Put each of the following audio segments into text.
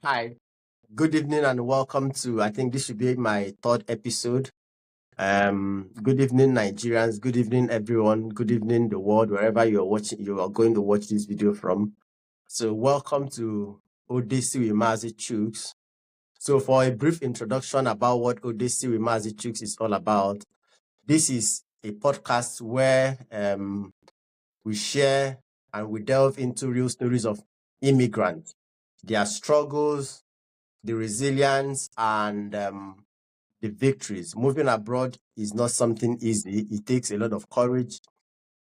Hi, good evening and welcome to, I think this should be my third episode. Good evening, Nigerians. Good evening, everyone. Good evening, the world, wherever you are going to watch this video from. So welcome to Odesi with Mazi Chooks. So for a brief introduction about what Odesi with Mazi Chooks is all about, this is a podcast where we share and we delve into real stories of immigrants, their struggles, the resilience, and the victories. Moving abroad is not something easy. It takes a lot of courage.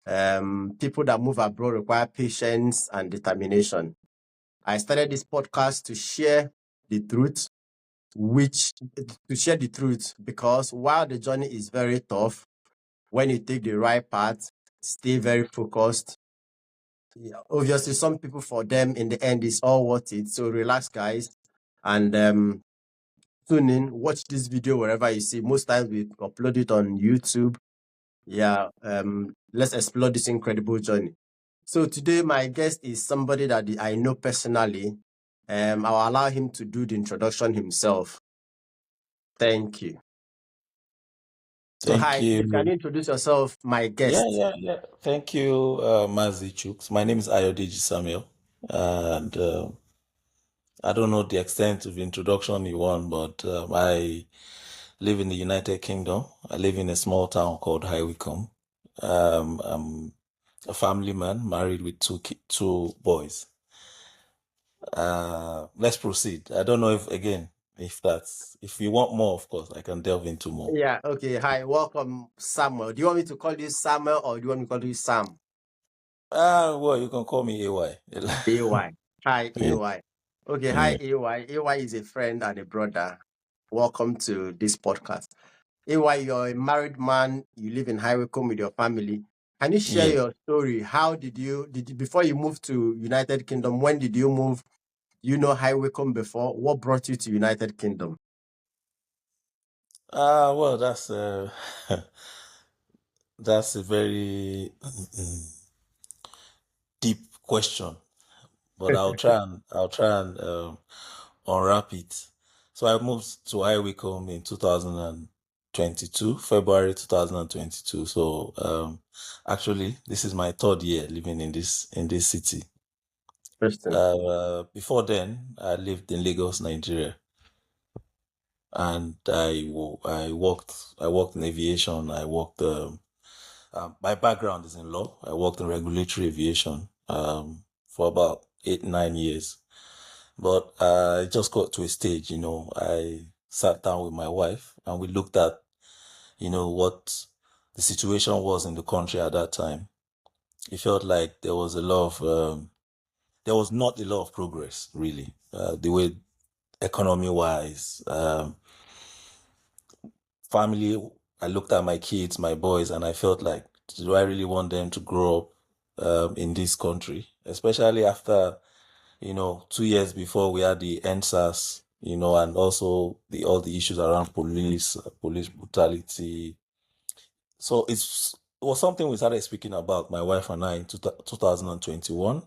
People that move abroad require patience and determination. I started this podcast to share the truth, because while the journey is very tough, when you take the right path, stay very focused. Yeah, obviously, some people, for them, in the end, it's all worth it. So relax, guys, and tune in, watch this video wherever you see. Most times we upload it on YouTube. Yeah, let's explore this incredible journey. So today my guest is somebody that I know personally. I'll allow him to do the introduction himself. Thank you. So Thank hi, you. can you introduce yourself, my guest? Yeah. Thank you, Mazi Chooks. My name is Ayodeji Samuel, and I don't know the extent of introduction you want, but I live in the United Kingdom. I live in a small town called High Wycombe. I'm a family man, married with two boys. Let's proceed. I don't know if you want more, of course, I can delve into more. Yeah, okay. Hi, welcome, Samuel. Do you want me to call you Samuel or do you want me to call you Sam? Well, you can call me AY. AY. Hi, Yeah. AY. Okay, hi, Yeah. AY. AY is a friend and a brother. Welcome to this podcast. AY, you're a married man. You live in High Wycombe with your family. Can you share Yeah. your story? How did you before you moved to United Kingdom? When did you move? You know High Wycombe before. What brought you to United Kingdom? Well, that's a very deep question, but I'll try and unwrap it. So I moved to High Wycombe in 2022, February 2022. So actually, this is my third year living in this city. Interesting. Before then, I lived in Lagos, Nigeria, and I worked in aviation. My background is in law. I worked in regulatory aviation for about 8-9 years. But it just got to a stage, I sat down with my wife and we looked at, what the situation was in the country at that time. It felt like there was there was not a lot of progress, really, the way economy-wise, family. I looked at my kids, my boys, and I felt like, do I really want them to grow up in this country? Especially after, 2 years before we had the NSAS, and also all the issues around police brutality. So it was something we started speaking about, my wife and I, in 2021.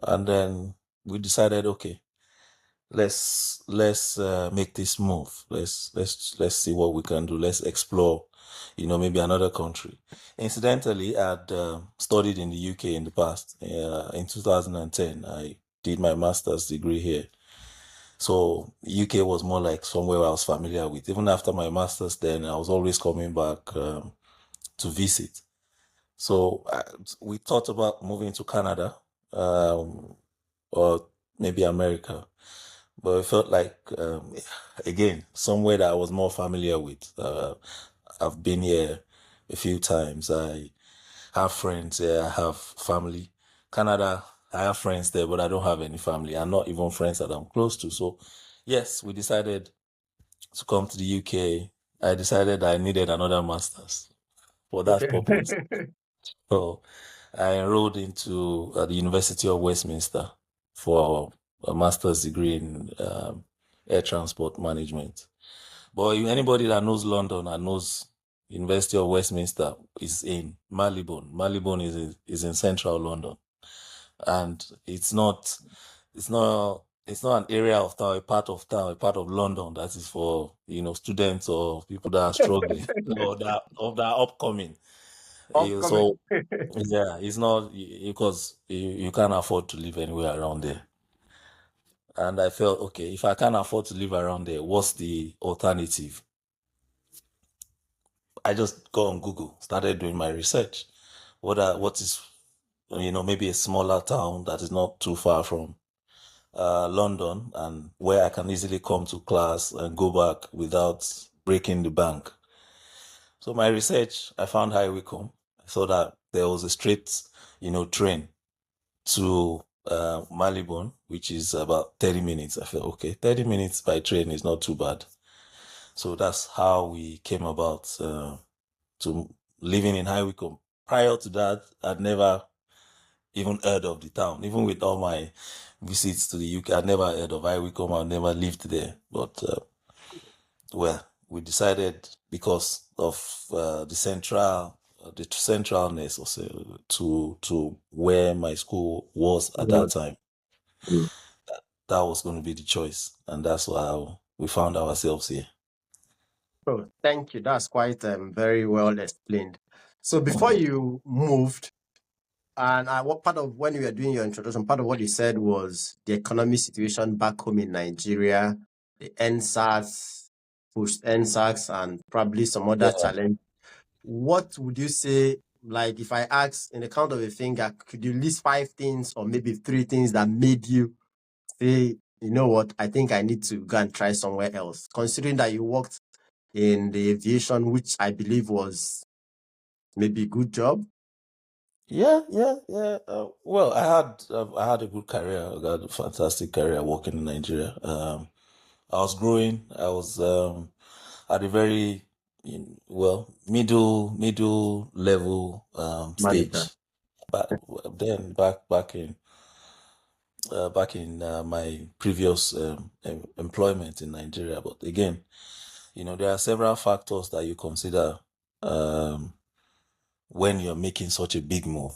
And then we decided, okay, let's make this move. Let's see what we can do. Let's explore, maybe another country. Incidentally, I'd studied in the UK in the past. In 2010, I did my master's degree here. So UK was more like somewhere I was familiar with. Even after my master's, then I was always coming back to visit. So we thought about moving to Canada or maybe America. But it felt like, again, somewhere that I was more familiar with. I've been here a few times. I have friends there. I have family. Canada, I have friends there, but I don't have any family. And not even friends that I'm close to. So, yes, we decided to come to the UK. I decided I needed another master's for that purpose. So, I enrolled into the University of Westminster for a master's degree in air transport management. But anybody that knows London and knows University of Westminster is in Marylebone. Marylebone is in central London, and it's not it's not an area of town, a part of London that is for students or people that are struggling or that are upcoming. Upcoming. So yeah, it's not because you can't afford to live anywhere around there. And I felt, okay, if I can't afford to live around there, what's the alternative? I just go on Google, started doing my research. What is maybe a smaller town that is not too far from London and where I can easily come to class and go back without breaking the bank. So my research, I found High Wycombe. I saw that there was a straight, train to Marylebone, which is about 30 minutes. I felt, okay, 30 minutes by train is not too bad. So that's how we came about to living in High Wycombe. Prior to that, I'd never even heard of the town. Even with all my visits to the UK, I'd never heard of High Wycombe. I'd never lived there. But well, we decided because of the centralness also to where my school was at that Yes. time. Mm. That was going to be the choice, and that's how we found ourselves here. Oh, thank you. That's quite very well explained. So before you moved, and what part of when you were doing your introduction, part of what you said was the economic situation back home in Nigeria, the NSAS, post NSAS, and probably some other Yeah, challenge. What would you say, like if I ask in the count of a finger, could you list 5 things or maybe 3 things that made you say, you know what, I think I need to go and try somewhere else, considering that you worked in the aviation, which I believe was maybe a good job? yeah. Well, I had a good career. I got a fantastic career working in Nigeria. I was growing. I was at a very middle level Manager. stage. But then back in my previous employment in Nigeria. But again, there are several factors that you consider um, when you're making such a big move.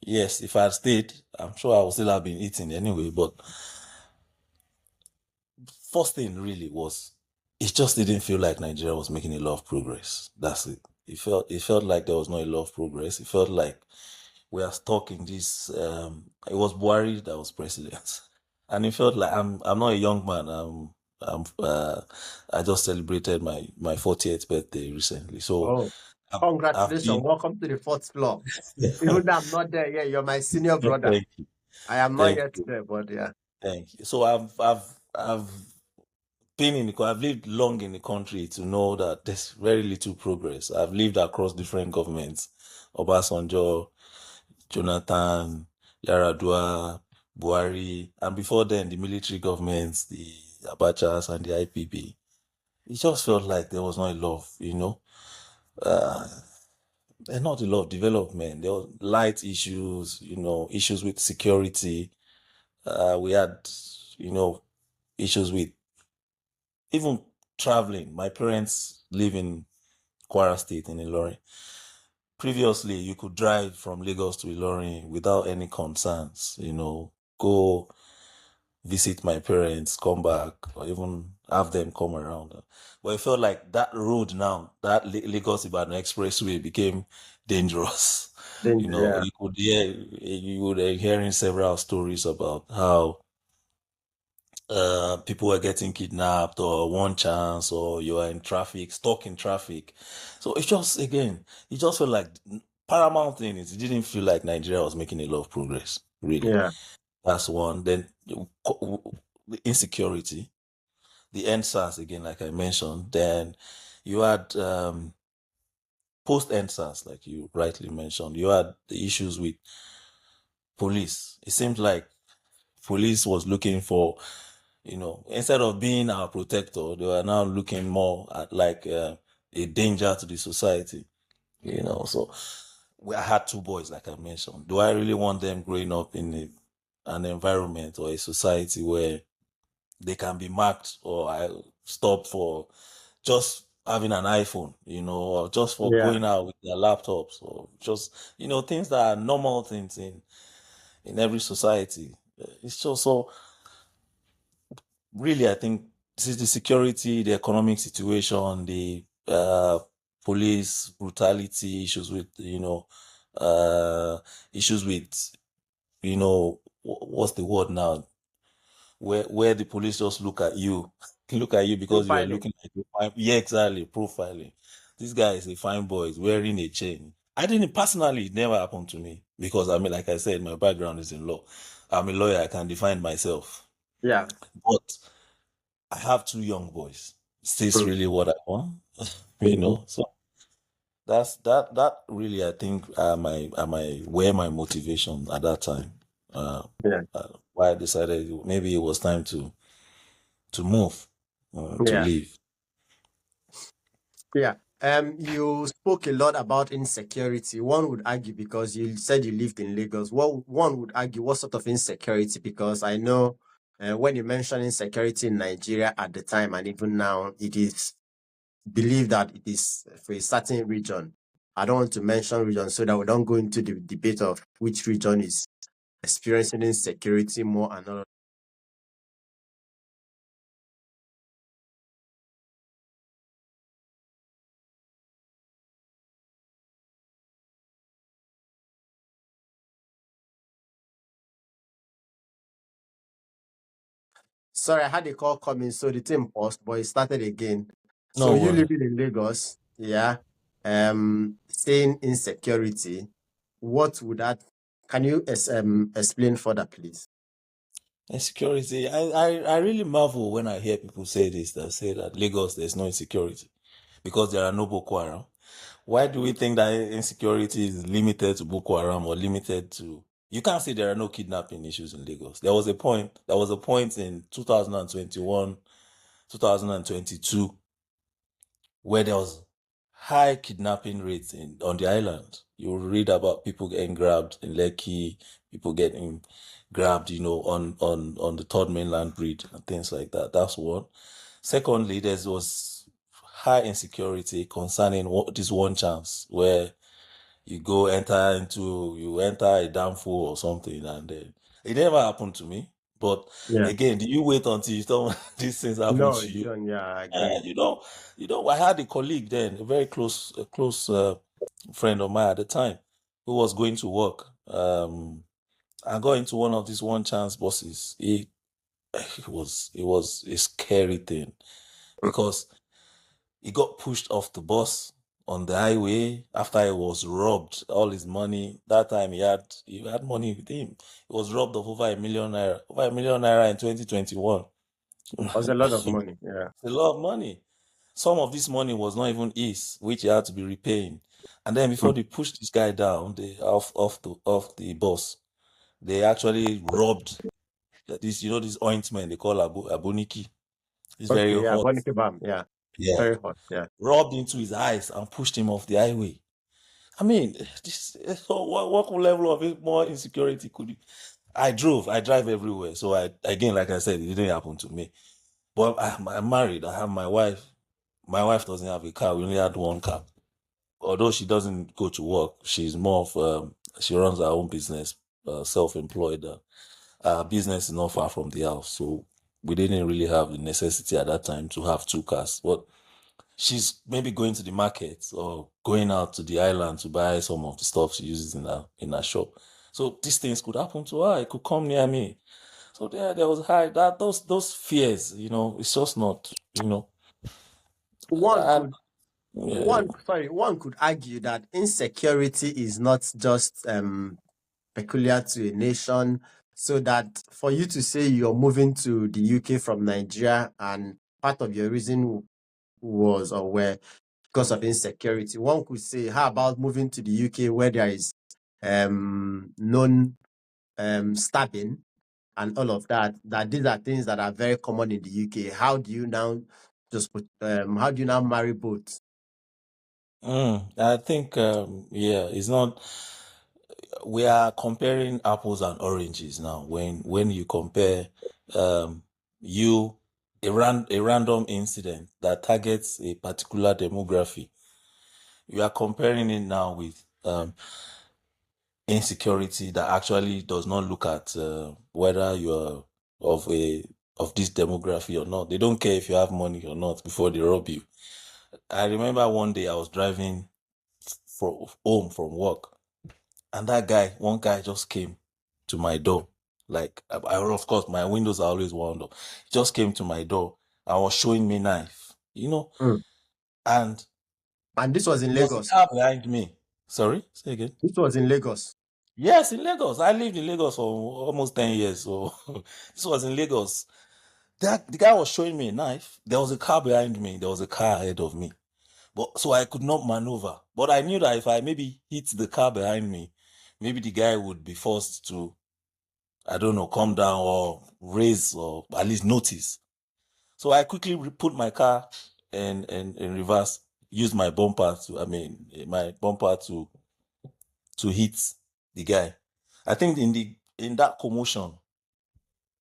Yes, if I had stayed, I'm sure I would still have been eating anyway. But first thing really was it just didn't feel like Nigeria was making a lot of progress. That's it. It felt like there was not a lot of progress. It felt like we are stuck in this. It was Buhari that was president, and it felt like I'm not a young man. I just celebrated my 40th birthday recently, so Oh, I've congratulations. been. Welcome to the fourth floor. Even though I'm not there yet, you're my senior brother. Thank you, I am not thank yet you, there, but yeah. thank you. So I've been I've lived long in the country to know that there's very little progress. I've lived across different governments, Obasanjo, Jonathan, Yaradua, Buhari, and before then the military governments, the Abachas and the IPB. It just felt like there was not a lot of, uh, there's not a lot of development. There were light issues, issues with security. We had, you know, issues with even traveling. My parents live in Kwara State in Ilorin. Previously, you could drive from Lagos to Ilorin without any concerns, go visit my parents, come back, or even have them come around. But it felt like that road now, that Lagos Ibadan Expressway became dangerous. Then, yeah. You would hearing several stories about how people were getting kidnapped or one chance or you are in traffic, stuck in traffic. So it just felt like paramount thing is it didn't feel like Nigeria was making a lot of progress, really. Yeah. That's one. Then the insecurity, the NSAS again, like I mentioned. Then you had post NSAS, like you rightly mentioned, you had the issues with police. It seemed like police was looking for, instead of being our protector, they were now looking more at like a danger to the society. So I had two boys, like I mentioned. Do I really want them growing up in an environment or a society where they can be marked or I stop for just having an iPhone, or just for Yeah. going out with their laptops or just, things that are normal things in every society. It's just so. really, I think this is the security, the economic situation, the police brutality issues with, uh, issues with, what's the word now? Where the police just look at you, look at you because you are Profiling. looking like a fine. Yeah, exactly. Profiling. This guy is a fine boy. He's wearing a chain. I didn't personally. It never happened to me because I mean, like I said, my background is in law. I'm a lawyer. I can define myself. Yeah. But I have two young boys. Is this Mm. really what I want? Mhm. So that really I think are my where my motivation at that time. Yeah. Why I decided maybe it was time to move, to Yeah. leave. Yeah. You spoke a lot about insecurity. One would argue because you said you lived in Lagos. What one would argue what sort of insecurity? Because I know when you mention insecurity in Nigeria at the time and even now, it is believed that it is for a certain region. I don't want to mention region so that we don't go into the debate of which region is experiencing insecurity more and all. Sorry, I had a call coming, so the thing paused, but it started again. So No you worry. living in Lagos, yeah, saying insecurity, what would that, can you explain further, please? Insecurity. I really marvel when I hear people say this, that say that Lagos there's no insecurity because there are no Boko Haram. Why do we think that insecurity is limited to Boko Haram or limited to? You can't say there are no kidnapping issues in Lagos. There was a point in 2021, 2022 where there was high kidnapping rates on the island. You read about people getting grabbed in Lekki, people getting grabbed, on the third mainland bridge and things like that. That's one. Secondly, there was high insecurity concerning this one chance where you enter a dam full or something, and then it never happened to me. But Yeah. again, do you wait until these things happen No, to you you? don't. Yeah, I Uh, agree. you know, I had a colleague then, a very close friend of mine at the time, who was going to work. I got into one of these one chance buses. It was a scary thing because he got pushed off the bus on the highway after he was robbed all his money. That time he had money with him. He was robbed of over ₦1 million, over ₦1 million in 2021. Was a lot of money. Yeah. A lot of money. Some of this money was not even his, which he had to be repaying. And then before Mm. they pushed this guy down, off the bus, they actually robbed this ointment they call abuniki. It's very Okay, yeah, hot. Bonnie Kebab. Yeah, Yeah. very hot. Yeah. Rubbed into his eyes and pushed him off the highway. I mean, so what level of more insecurity could you? I drive everywhere. So again, like I said, it didn't happen to me. But I'm married. I have my wife. My wife doesn't have a car. We only had one car. Although she doesn't go to work, she's more of she runs her own business, self-employed. Our business is not far from the house, so we didn't really have the necessity at that time to have two cars. But she's maybe going to the market or going out to the island to buy some of the stuff she uses in her shop. So these things could happen to her. It could come near me. So there was high that those fears. It's just not. One And could yeah. one could argue that insecurity is not just peculiar to a nation, so that for you to say you're moving to the UK from Nigeria and part of your reason was or were because of insecurity, one could say, how about moving to the UK where there is known stabbing and all of that, that these are things that are very common in the UK. How do you now how do you now marry both? I think yeah, it's not. We are comparing apples and oranges now. When you compare um, you a random incident that targets a particular demography, you are comparing it now with insecurity that actually does not look at whether you're of a of this demography or not. They don't care if you have money or not before they rob you. I remember one day I was driving from home from work, and one guy just came to my door. Like, of course, my windows are always wound up. He just came to my door and was showing me knife, Mm. and And this was in there was a Lagos. car behind me. Sorry, say again. This was in Lagos. Yes, in Lagos. I lived in Lagos for almost 10 years. So this was in Lagos. The guy was showing me a knife. There was a car behind me. There was a car ahead of me. But so I could not maneuver. But I knew that if I maybe hit the car behind me, maybe the guy would be forced to, I don't know, come down or raise or at least notice. So I quickly put my car in reverse, used my bumper to hit the guy. I think in that commotion,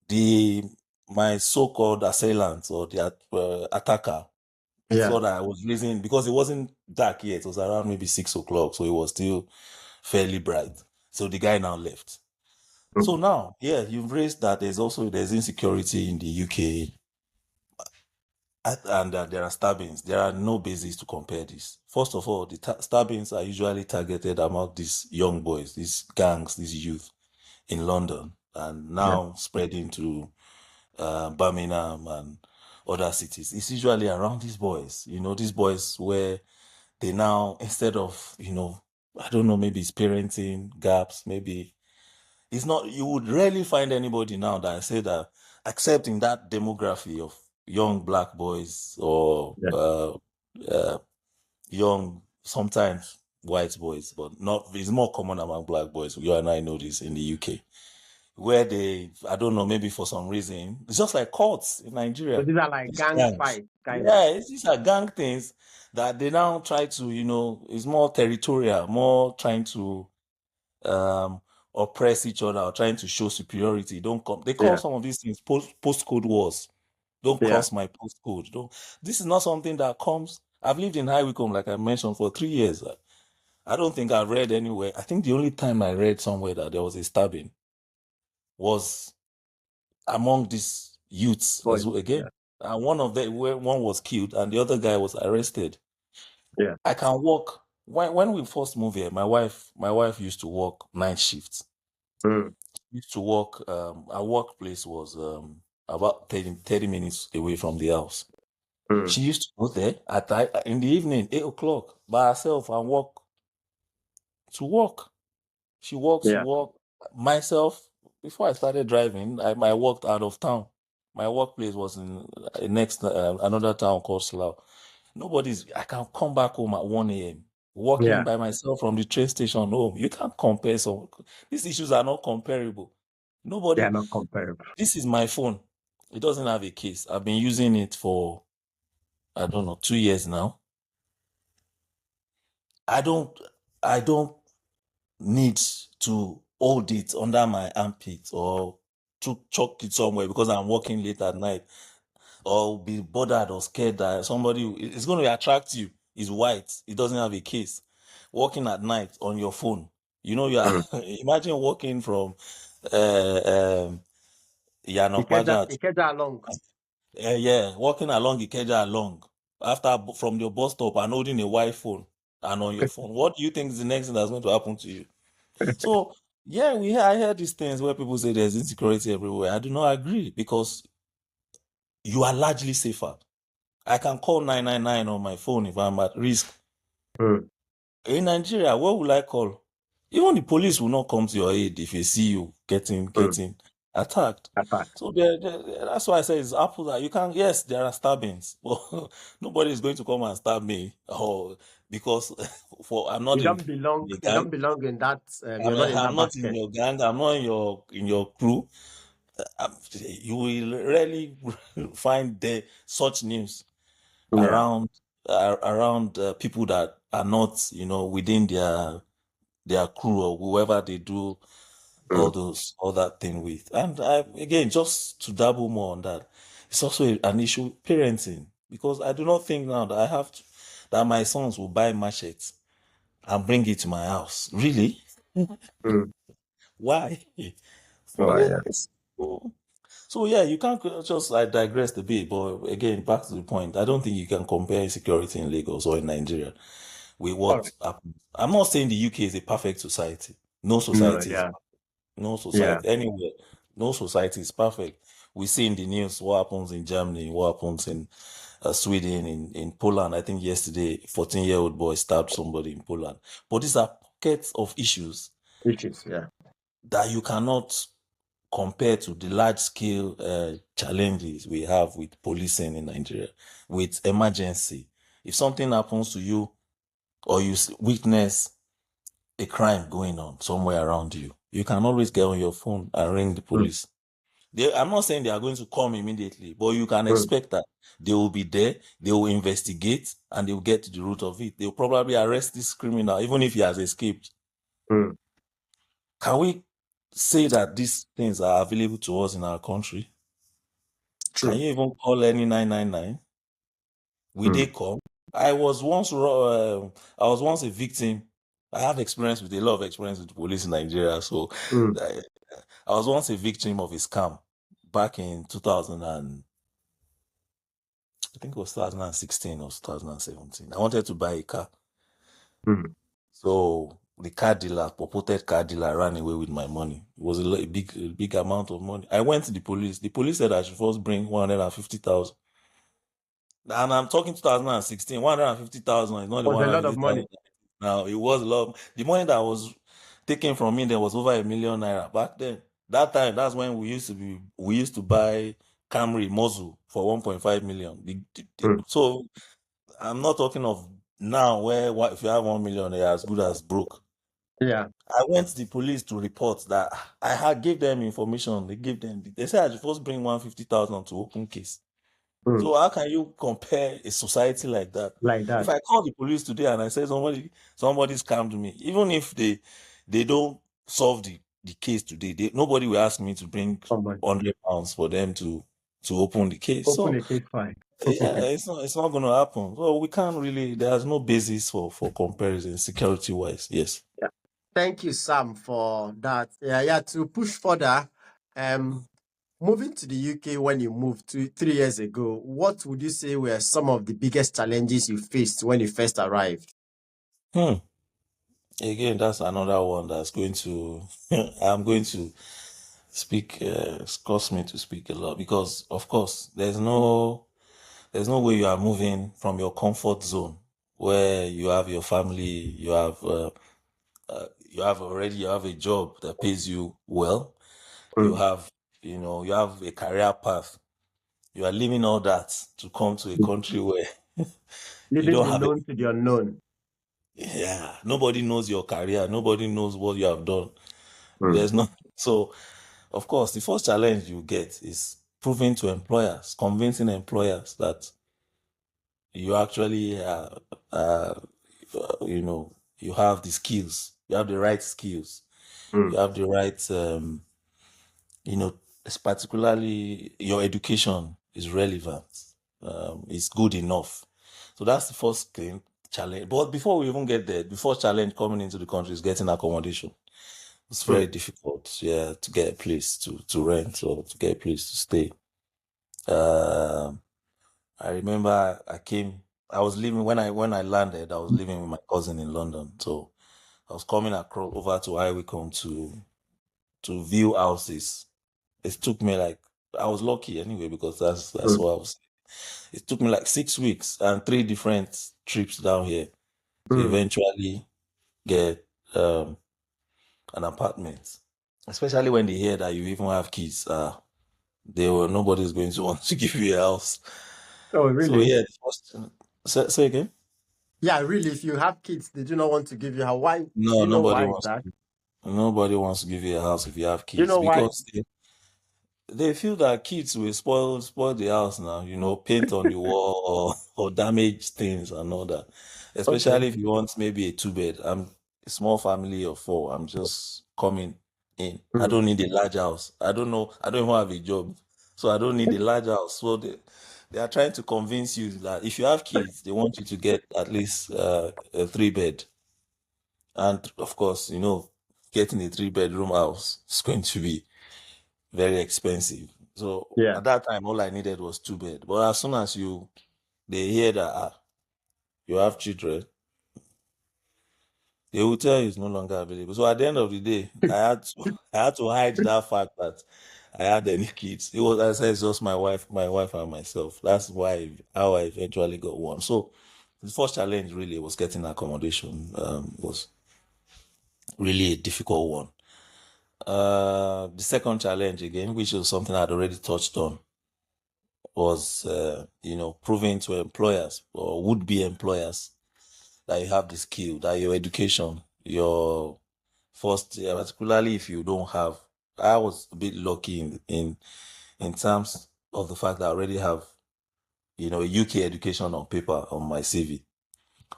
the my so-called assailant or the attacker Yeah. thought I was raising, because it wasn't dark yet. It was around maybe 6 o'clock, so it was still fairly bright. So the guy now left. So Mm. now, yeah, you've raised that there's insecurity in the UK, and there are stabbings. There are no basis to compare this. First of all, the stabbings are usually targeted among these young boys, these gangs, these youth in London, and Yeah. now spreading to Birmingham and other cities. It's usually around these boys. These boys where they now, instead of, I don't know, maybe it's parenting gaps, maybe it's not, you would rarely find anybody now that I say that, except in that demography of young black boys or Yeah. uh, young, sometimes white boys, but not, it's more common among black boys. You and I know this in the UK, where I don't know, maybe for some reason, it's just like courts in So Nigeria. these are like It's gang gangs. fights, kind of. Yeah, these are gang things that they now try to, it's more territorial, more trying to um, oppress each other or trying to show superiority. Don't come. They call Yeah. some of these things postcode wars. Don't Yeah. cross my postcode. Don't. This is not something that comes. I've lived in High Wycombe, like I mentioned, for 3 years. I don't think I've read anywhere. I think the only time I read somewhere that there was a stabbing was among these youths as Boys. well, Yeah. again. And one of them, where one was killed and the other guy was arrested. Yeah. I can work. When we first moved here, my wife used to work night shifts. Mm. Used to work. Our workplace was about 30 minutes away from the house. Mm. She used to go there in the evening, 8 o'clock, by herself and walk to work. She walks to Yeah. work. Myself, before I started driving, I worked out of town. My workplace was in next another town called Slough. I can come back home at 1 a.m. walking Yeah. by myself from the train station home. You can't compare some. These issues are not comparable. They are Nobody. not comparable. This is my phone. It doesn't have a case. I've been using it for, I don't know, 2 years now. I don't. I don't need to hold it under my armpit or to chuck it somewhere because I'm working late at night, or be bothered or scared that somebody is going to attract you. It's white. It doesn't have a case. Working at night on your phone. You are Mm. imagine walking from Ikeja, Yanokwaja, Ikeja along. yeah, walking along Ikeja along after from your bus stop and holding a white phone and on your phone. What do you think is the next thing that's going to happen to you? So yeah, I hear these things where people say there's insecurity everywhere. I do not agree, because you are largely safer. I can call 999 on my phone if I'm at risk. Mm. In Nigeria, what will I call? Even the police will not come to your aid if they see you getting Mm. attacked. Attack. So that's why I say it's apple that you can. Yes, there are stabbings, but nobody is going to come and stab me, or because I'm not You in don't belong. the You gang. don't belong in that. You're not in I'm that not in basket. your gang. I'm not in your crew. You will rarely find such news Yeah. around people that are not, within their crew or whoever they do Mm. all that thing with. And again, just to double more on that, it's also an issue with parenting, because I do not think now that that my sons will buy machetes and bring it to my house. Really? Mm. Why? Oh For yeah. so So yeah, you can't just I digressed a bit, but again, back to the point. I don't think you can compare insecurity in Lagos or in Nigeria with All what right. happens. I'm not saying the UK is a perfect society. No No, society is yeah, no yeah, society anywhere. No society is perfect. We see in the news what happens in Germany, what happens in Sweden, in Poland. I think yesterday, 14-year-old boy stabbed somebody in Poland. But these are pockets of issues which is, yeah, that you cannot compare to the large scale challenges we have with policing in Nigeria, with emergency. If something happens to you or you witness a crime going on somewhere around you, you can always get on your phone and ring the mm, police. I'm not saying they are going to come immediately, but you can mm, expect that they will be there, they will investigate, and they will get to the root of it. They'll probably arrest this criminal, even if he has escaped. mm, Can we say that these things are available to us in our country? Can true. you even call any 999? Will they Mm, come? I was once a victim. I have experience with a lot of experience with the police in Nigeria. So mm, I, I was once a victim of a scam back in 2000 and I think it was 2016 or 2017. I wanted to buy a car. mm. So the car dealer, purported car dealer, ran away with my money. It was a big amount of money. I went to the police. The police said I should first bring 150,000. And I'm talking 2016, 150,000 is not the Was a lot of money. 150,000. Now, it was a lot. The money that was taken from me, there was over ₦1 million back then. That time, that's when we used to buy Camry Muzzle for 1.5 million. Mm, So I'm not talking of now where if you have 1 million, you're as good as broke. yeah. I went to the police to report that I had gave them information. They said I should first bring 150,000 to open case. Mm, So how can you compare a society like that? like If that. I call the police today and I say somebody scammed me, even if they don't solve the case today, nobody will ask me to bring Somebody £100 for them to open the case. open So a case file. yeah, it's not gonna happen. So we can't really there's no basis for comparison security wise. Yes. Yeah. Thank you, Sam, for that. Yeah, yeah. To push further, um, moving to the UK when you moved 3 years ago, what would you say were some of the biggest challenges you faced when you first arrived? Hmm. Again, that's another one that's going to I'm going to speak cause me to speak a lot because of course there's no way you are moving from your comfort zone where you have your family, you have a job that pays you well, you Mm. have you have a career path. You are leaving all that to come to a country where you Leaving don't the have known to the unknown. yeah, nobody knows your career, nobody knows what you have done. Mm. There's no so of course the first challenge you get is proving to employers, convincing employers that you actually uh, you have the skills, you have the right skills, you Mm. have the right you know it's particularly your education is relevant, it's good enough. So that's the first thing challenge. But before we even get there, the first challenge coming into the country is getting accommodation. It's very Mm. difficult, yeah, to get a place to rent or to get a place to stay. um I remember I was living when I landed, I was living with my cousin in London. So I was coming across over to Wycombe to view houses. It took me like I was lucky anyway because that's Mm. what I was. It took me like 6 weeks and three different trips down here to Mm. eventually get an apartment. Especially when they hear that you even have kids, nobody's going to want to give you a house. Oh, So really? yeah, the first, say again. Yeah, really. If you have kids, they do not want to give you how. Why? Do No, you know why is that? nobody wants to give you a house if you have Do you kids know why? because they feel that kids will spoil the house now, paint on the wall or damage things and all that. Okay. Especially if you want maybe a two bed. I'm a small family of four. I'm just coming in. I Mm. don't need a large house. I don't know. I don't even have a job. So I don't need a large house. So they are trying to convince you that if you have kids, they want you to get at least a three bed. And of course, getting a three bedroom house is going to be very expensive. So Yeah. at that time, all I needed was two bed. But as soon as they hear that you have children, they will tell you it's no longer available. So at the end of the day, I had to hide that fact that I had any kids. It was, as I said, it's just my wife and myself. That's how I eventually got one. So the first challenge really was getting accommodation. Was really a difficult one. The second challenge again, which was something I'd already touched on, was proving to employers or would-be employers that you have the skill, that your education, your first year, particularly if you don't have. I was a bit lucky in terms of the fact that I already have a UK education on paper on my CV.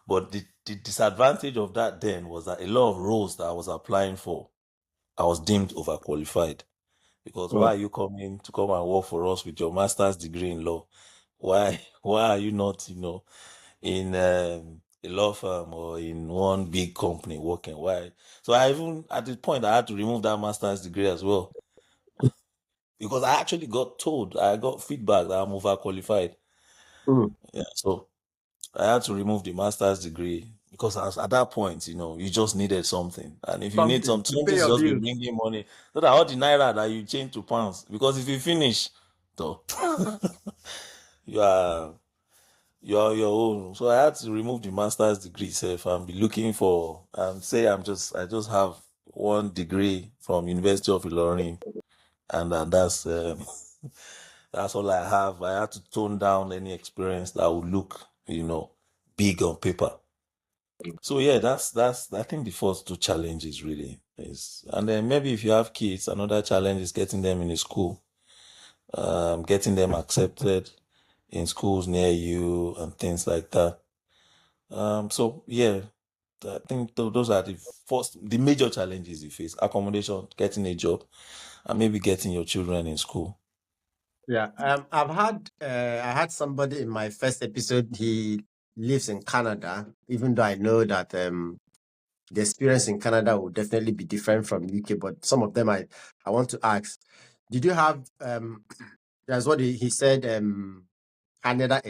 But the disadvantage of that then was that a lot of roles that I was applying for, I was deemed overqualified. Because why Oh. are you coming to come and work for us with your master's degree in law? Why are you not, in a law firm or in one big company working? Why? So I even at the point I had to remove that master's degree as well because I actually I got feedback that I'm overqualified. Mm. Yeah, so I had to remove the master's degree because at that point, you just needed something. And if you need Something to something pay to your just be bills. bringing money, so that all the naira that you change to pounds. Because if you finish, though, you are your own. So I had to remove the master's degree self and be looking for say I just have one degree from University of Ilorin, and that's all I have. I had to tone down any experience that would look, big on paper. So yeah, that's I think the first two challenges really is, and then maybe if you have kids, another challenge is getting them in a school, getting them accepted in schools near you and things like that. So yeah, I think those are the major challenges you face: accommodation, getting a job, and maybe getting your children in school. Yeah. I had somebody in my first episode. He lives in Canada, even though I know that the experience in Canada will definitely be different from UK. But some of them I want to ask, did you have that's what he said, Canadian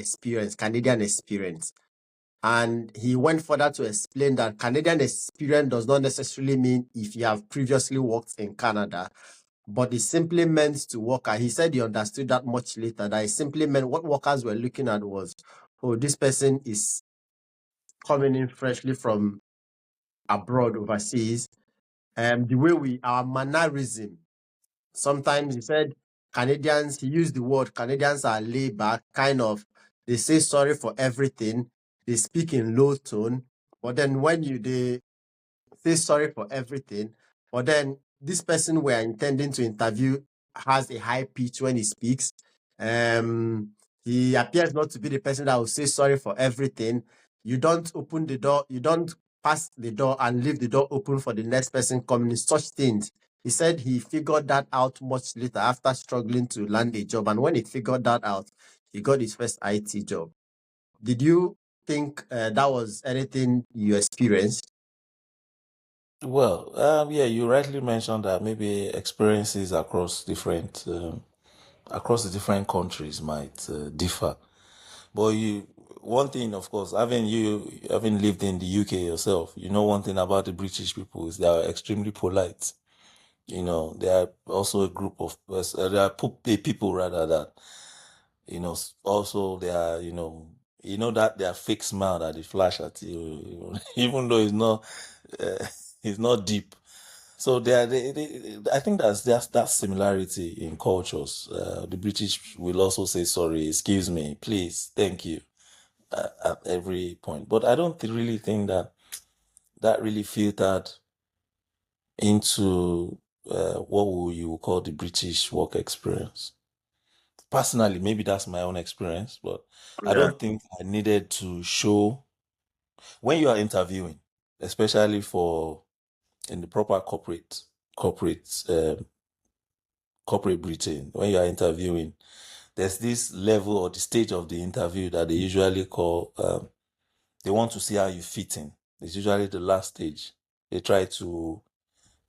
experience. And he went further to explain that Canadian experience does not necessarily mean if you have previously worked in Canada, but it simply meant to work. And he said he understood that much later, that it simply meant what workers were looking at was, oh, this person is coming in freshly from abroad, overseas. The way our mannerism, sometimes he said Canadians, he used the word Canadians are laid back, kind of, they say sorry for everything, they speak in low tone, but then when they say sorry for everything, but then this person we're intending to interview has a high pitch when he speaks. He appears not to be the person that will say sorry for everything. You don't open the door, you don't pass the door and leave the door open for the next person coming in, such things. He said he figured that out much later after struggling to land a job. And when he figured that out, he got his first IT job. Did you think that was anything you experienced? Well, yeah, you rightly mentioned that maybe experiences across the different countries might differ. But one thing, of course, having lived in the UK yourself, one thing about the British people is they are extremely polite. They are also a group of they are people rather that also they are that their fake smile that they flash at you, even though uh, it's not deep. So I think that's that similarity in cultures. The British will also say sorry, excuse me, please, thank you at every point. But I don't really think that really filtered into you would call the British work experience. Personally, maybe that's my own experience, but I Yeah. don't think I needed to show when you are interviewing, especially for in the proper corporate corporate Britain, when you are interviewing, there's this level or the stage of the interview that they usually call they want to see how you fit in. It's usually the last stage. They try to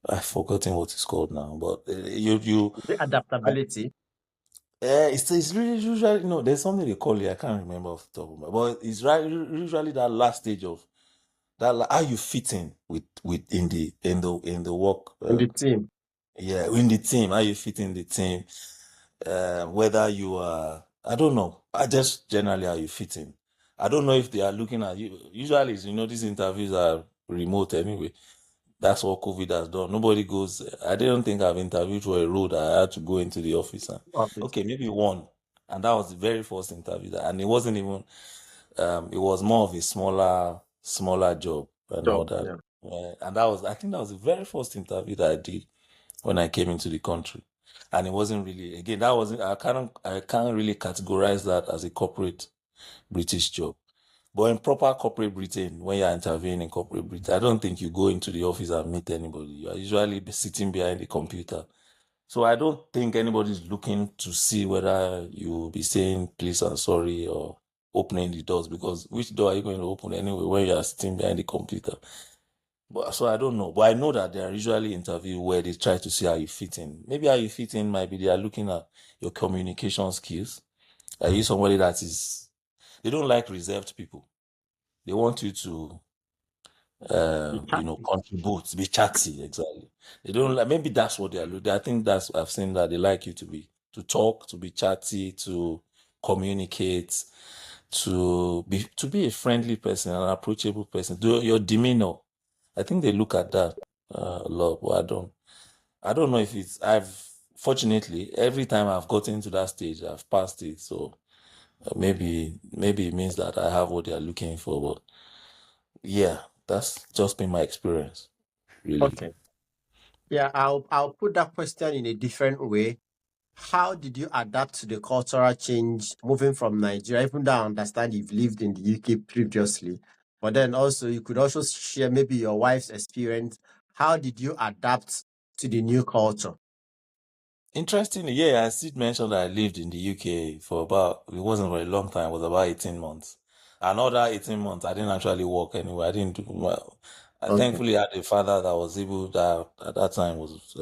I've forgotten what it's called now, but The adaptability. It's really usually, there's something they call it. I can't remember off the top of my, but it's right usually that last stage of that, how you fit in with in the work, in the team? yeah, in the team, how you fit in the team, whether you are, I don't know, I just generally how you fit in. I don't know if they are looking at you. Usually, these interviews are remote anyway. That's what COVID has done. Nobody goes. I didn't think I've interviewed for a role that I had to go into the office. And Office. okay, maybe one, and that was the very first interview. And it wasn't even. It was more of a smaller job and all Job. that. Yeah. And that was, I think, that was the very first interview that I did when I came into the country. And it wasn't really, again, that wasn't. I can't really categorize that as a corporate British job. But in proper corporate Britain, when you're interviewing in corporate Britain, I don't think you go into the office and meet anybody. You are usually sitting behind the computer. So I don't think anybody's looking to see whether you will be saying please and sorry or opening the doors, because which door are you going to open anyway when you are sitting behind the computer? But so I don't know. But I know that there are usually interviews where they try to see how you fit in. Maybe how you fit in might be they are looking at your communication skills. Are you somebody that is, they don't like reserved people. They want you to The chatting. contribute, be chatty, exactly. They don't like, maybe that's what they are looking. I think that's, I've seen that they like you to talk, to be chatty, to communicate, to be a friendly person, an approachable person. Your demeanor. I think they look at that a lot, but I don't know if it's, fortunately, every time I've gotten to that stage, I've passed it. So maybe it means that I have what they are looking for, but yeah, that's just been my experience, really. Okay. Yeah, I'll put that question in a different way. How did you adapt to the cultural change moving from Nigeria? Even though I understand you've lived in the UK previously, but then also you could also share maybe your wife's experience. How did you adapt to the new culture? Interestingly, yeah, I did mention that I lived in the UK for about, it wasn't for a long time, it was about 18 months. Another 18 months, I didn't actually work anywhere. I didn't do well. I Okay. thankfully had a father that was able, that at that time was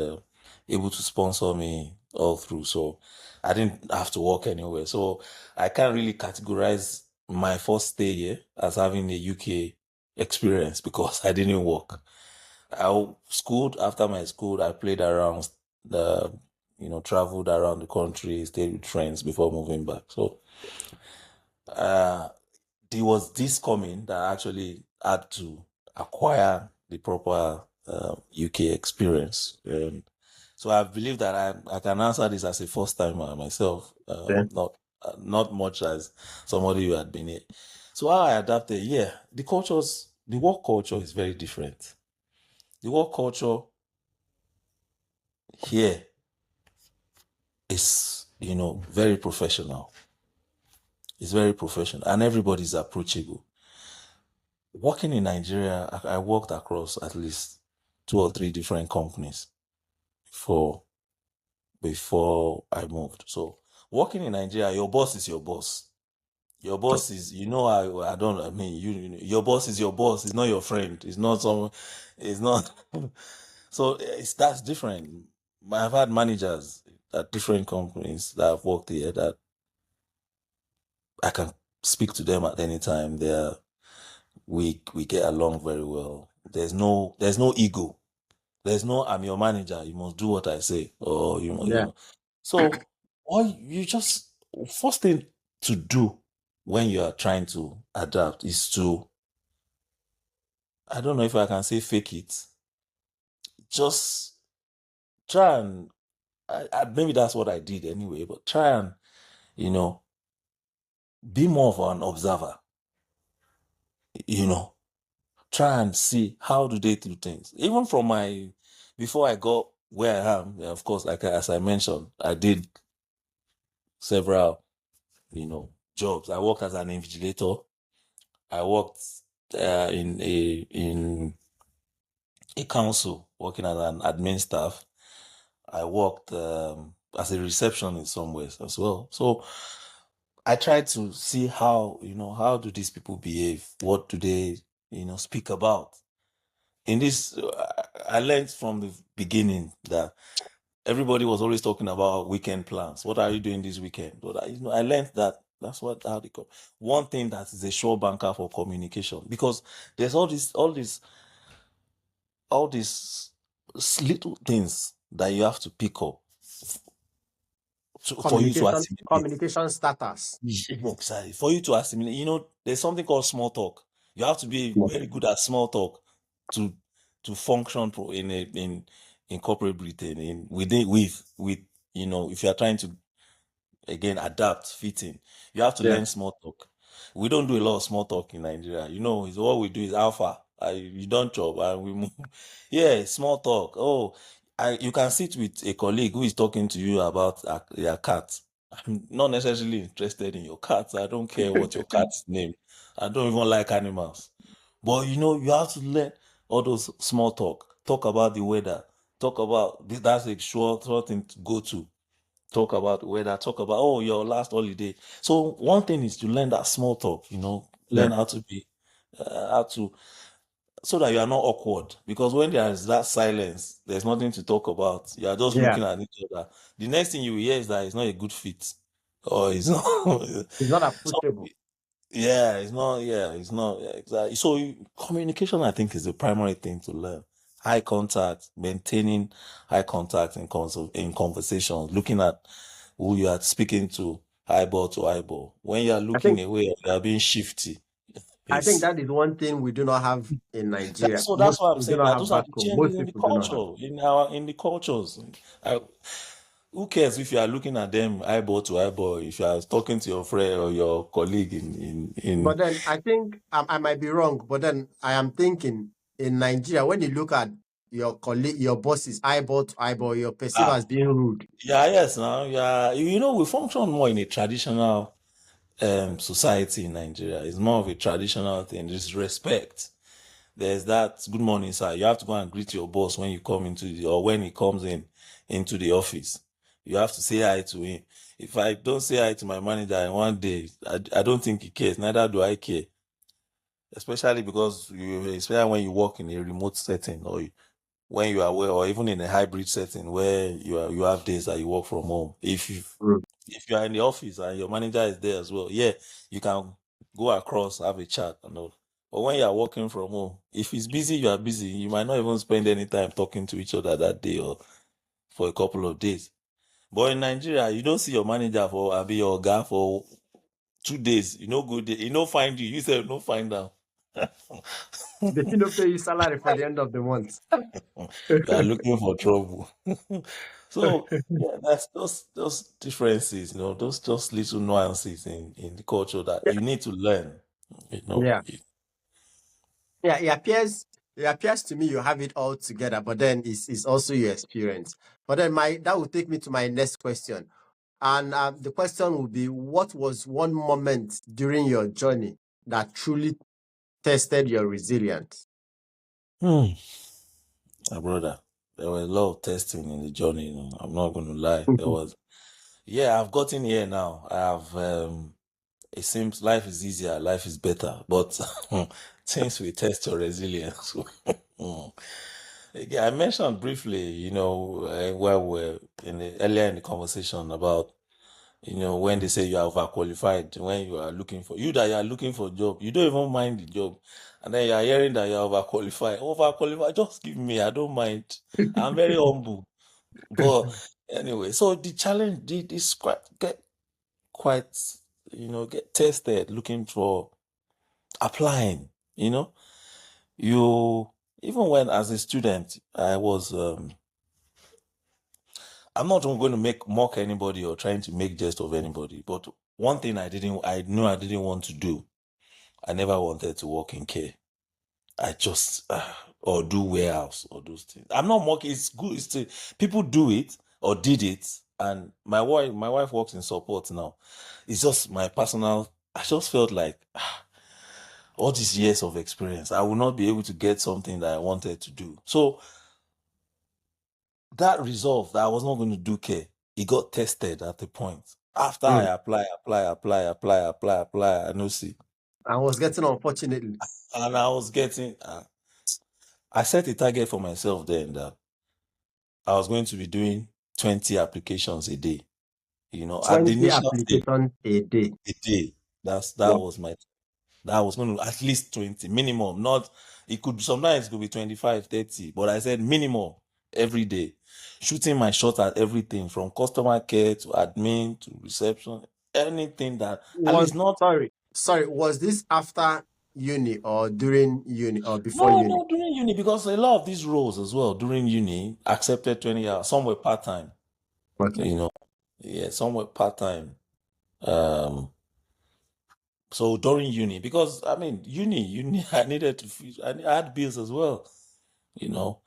able to sponsor me all through. So I didn't have to work anywhere. So I can't really categorize my first stay here as having a UK experience because I didn't work. I schooled after my school. I played around the, traveled around the country, stayed with friends before moving back. So uh, there was this coming that I actually had to acquire the proper UK experience. And so I believe that I can answer this as a first timer myself, Yeah. not much as somebody who had been here. So how I adapted, yeah, the work culture is very different. The work culture here is, very professional. It's very professional and everybody's approachable. Working in Nigeria, I worked across at least two or three different companies before before I moved. So working in Nigeria, your boss is your boss. Your boss is, I don't, I mean, your boss is your boss. It's not your friend. It's not someone, it's not. So that's different. I've had managers at different companies that have worked here that I can speak to them at any time. We get along very well. There's no ego. There's no I'm your manager. You must do what I say, or Yeah. So, all you just first thing to do when you are trying to adapt is to, I don't know if I can say fake it. Just try and maybe that's what I did anyway. But try and you know be more of an observer. You know try and see how do they do things. Even from my before I got where I am, of course, like as I mentioned, I did several, jobs. I worked as an invigilator. I worked in a council, working as an admin staff. I worked as a receptionist somewhere as well. So I tried to see how do these people behave? What do they, speak about? In this, I learned from the beginning that everybody was always talking about weekend plans. What are you doing this weekend? But I learned that that's what how they come. One thing that is a sure banker for communication, because there's all these little things that you have to pick up for you to assimilate. Communication status. Yeah, exactly. For you to assimilate, there's something called small talk. You have to be very good at small talk to function in corporate Britain in within with if you are trying to again adapt, fit in, you have to Yeah. learn small talk. We don't do a lot of small talk in Nigeria. Is what we do is alpha. You don't chop and we move. Yeah, small talk. Oh, you can sit with a colleague who is talking to you about their cat. I'm not necessarily interested in your cat. I don't care what your cat's name. I don't even like animals. But you have to learn all those small talk. Talk about the weather. Talk about that's a sure thing to go to. Talk about the weather. Talk about your last holiday. So one thing is to learn that small talk. Yeah. Learn how to be how to so that you are not awkward. Because when there is that silence, there's nothing to talk about. You are just Yeah. looking at each other. The next thing you hear is that it's not a good fit, or it's not. It's not So approachable. yeah, it's not. Yeah, it's not. Yeah, exactly. So communication, I think, is the primary thing to learn. High contact, maintaining high contact in conversations, looking at who you are speaking to, eyeball to eyeball. When you are I looking think away, or you are being shifty. I think It's that is one thing we do not have in Nigeria. so that's Most why I'm we do saying not that have those are back the home. changes Most in the people do not have. culture, in the cultures. I, who cares if you are looking at them eyeball to eyeball? If you are talking to your friend or your colleague in But then I think I might be wrong, but then I am thinking in Nigeria, when you look at your colleague, your bosses eyeball to eyeball, you're perceived ah as being rude. yeah, yes, now yeah, we function more in a traditional society in Nigeria. It's more of a traditional thing. There's respect. There's that good morning, sir. You have to go and greet your boss when you come or when he comes into the office. You have to say hi to him. If I don't say hi to my manager in one day, I don't think he cares. Neither do I care. Especially because especially when you work in a remote setting, or when you are aware, or even in a hybrid setting where you have days that you work from home. Mm. If you are in the office and your manager is there as well, yeah, you can go across, have a chat and all. But when you are working from home, if he's busy, you are busy. You might not even spend any time talking to each other that day or for a couple of days. But in Nigeria, you don't see your manager for be your guy for 2 days. You know, good day. You know, find you. You say no find out. They still don't pay you salary for the end of the month. You are looking for trouble. So yeah, that's those differences, those just little nuances in the culture that you need to learn. You know, Yeah. Yeah, it appears to me you have it all together, but then it's also your experience. But then that will take me to my next question. And the question will be, what was one moment during your journey that truly tested your resilience? Hmm. My brother, there was a lot of testing in the journey. I'm not going to lie. There was, yeah, I've gotten here now. It seems life is easier, life is better, but things will test your resilience. Hmm. Again, I mentioned briefly, where we're earlier in the conversation about, when they say you are overqualified, when you are looking for a job, you don't even mind the job. And then you are hearing that you are overqualified. Overqualified, just give me, I don't mind. I'm very humble. But anyway, so the challenge is quite, get tested looking for applying, you know. You even when as a student, I'm not going to make mock anybody or trying to make jest of anybody, but one thing I knew I didn't want to do. I never wanted to work in care. I just or do warehouse or those things. I'm not mocking. It's good. People do it or did it, and my wife works in support now. It's just my personal. I just felt like all these years of experience, I will not be able to get something that I wanted to do. So that resolve that I was not going to do care, it got tested at the point. After I Mm. apply, I know see. I was getting unfortunately. And I was getting, I set a target for myself then that I was going to be doing 20 applications a day. At the 20 initial stage, applications a day. a day. That Wow. was my that was going to at least 20 minimum. Not it could sometimes it could be 25, 30, but I said minimum every day. Shooting my shot at everything from customer care to admin to reception, anything that at Was least not sorry, was this after uni or during uni or before no, uni? no, during uni, because a lot of these roles as well during uni accepted 20 hours. Some were part-time, Okay. you know. Yeah, some were part-time. Um, so during uni, because I mean, uni, I needed to feed, I had bills as well, you know.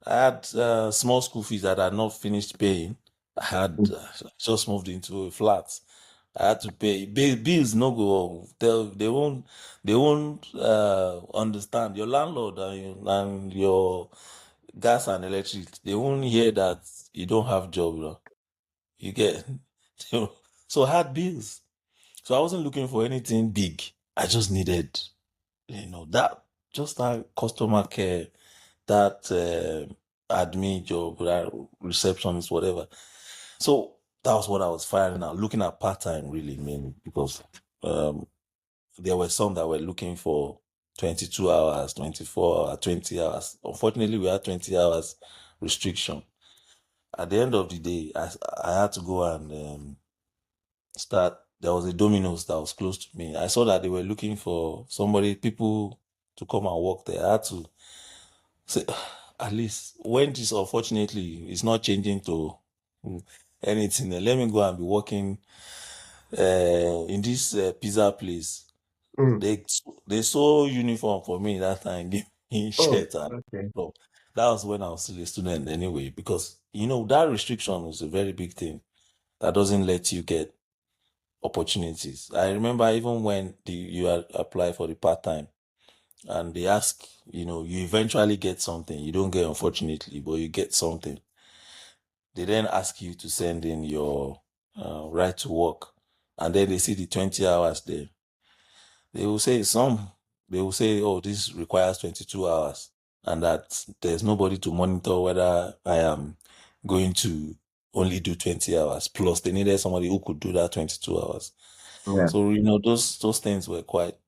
I had small school fees that I had not finished paying. I had Mm. just moved into a flat. I had to pay bills. No go. They won't understand. Your landlord and your gas and electric. They won't hear that you don't have job. You get. So I had bills. So I wasn't looking for anything big. I just needed, that just that customer care, that admin job, that receptionist, whatever. So that was what I was firing out, looking at part time really mainly because um, there were some that were looking for 22 hours, 24 hours, 20 hours. Unfortunately, we had 20 hours restriction. At the end of the day, I had to go and start. There was a Domino's that was close to me. I saw that they were looking for people to come and work there. I had to say, at least when this unfortunately is not changing to anything, then let me go and be working in this pizza place. Mm. They sew uniform for me that time, give me Oh, shirt and okay. no. That was when I was still a student anyway, because that restriction was a very big thing that doesn't let you get opportunities. I remember even when you apply for the part time and they ask, you eventually get something. You don't get, unfortunately, but you get something. They then ask you to send in your right to work, and then they see the 20 hours there. They will say oh, this requires 22 hours, and that there's nobody to monitor whether I am going to only do 20 hours. Plus, they needed somebody who could do that 22 hours. Yeah. So, those things were quite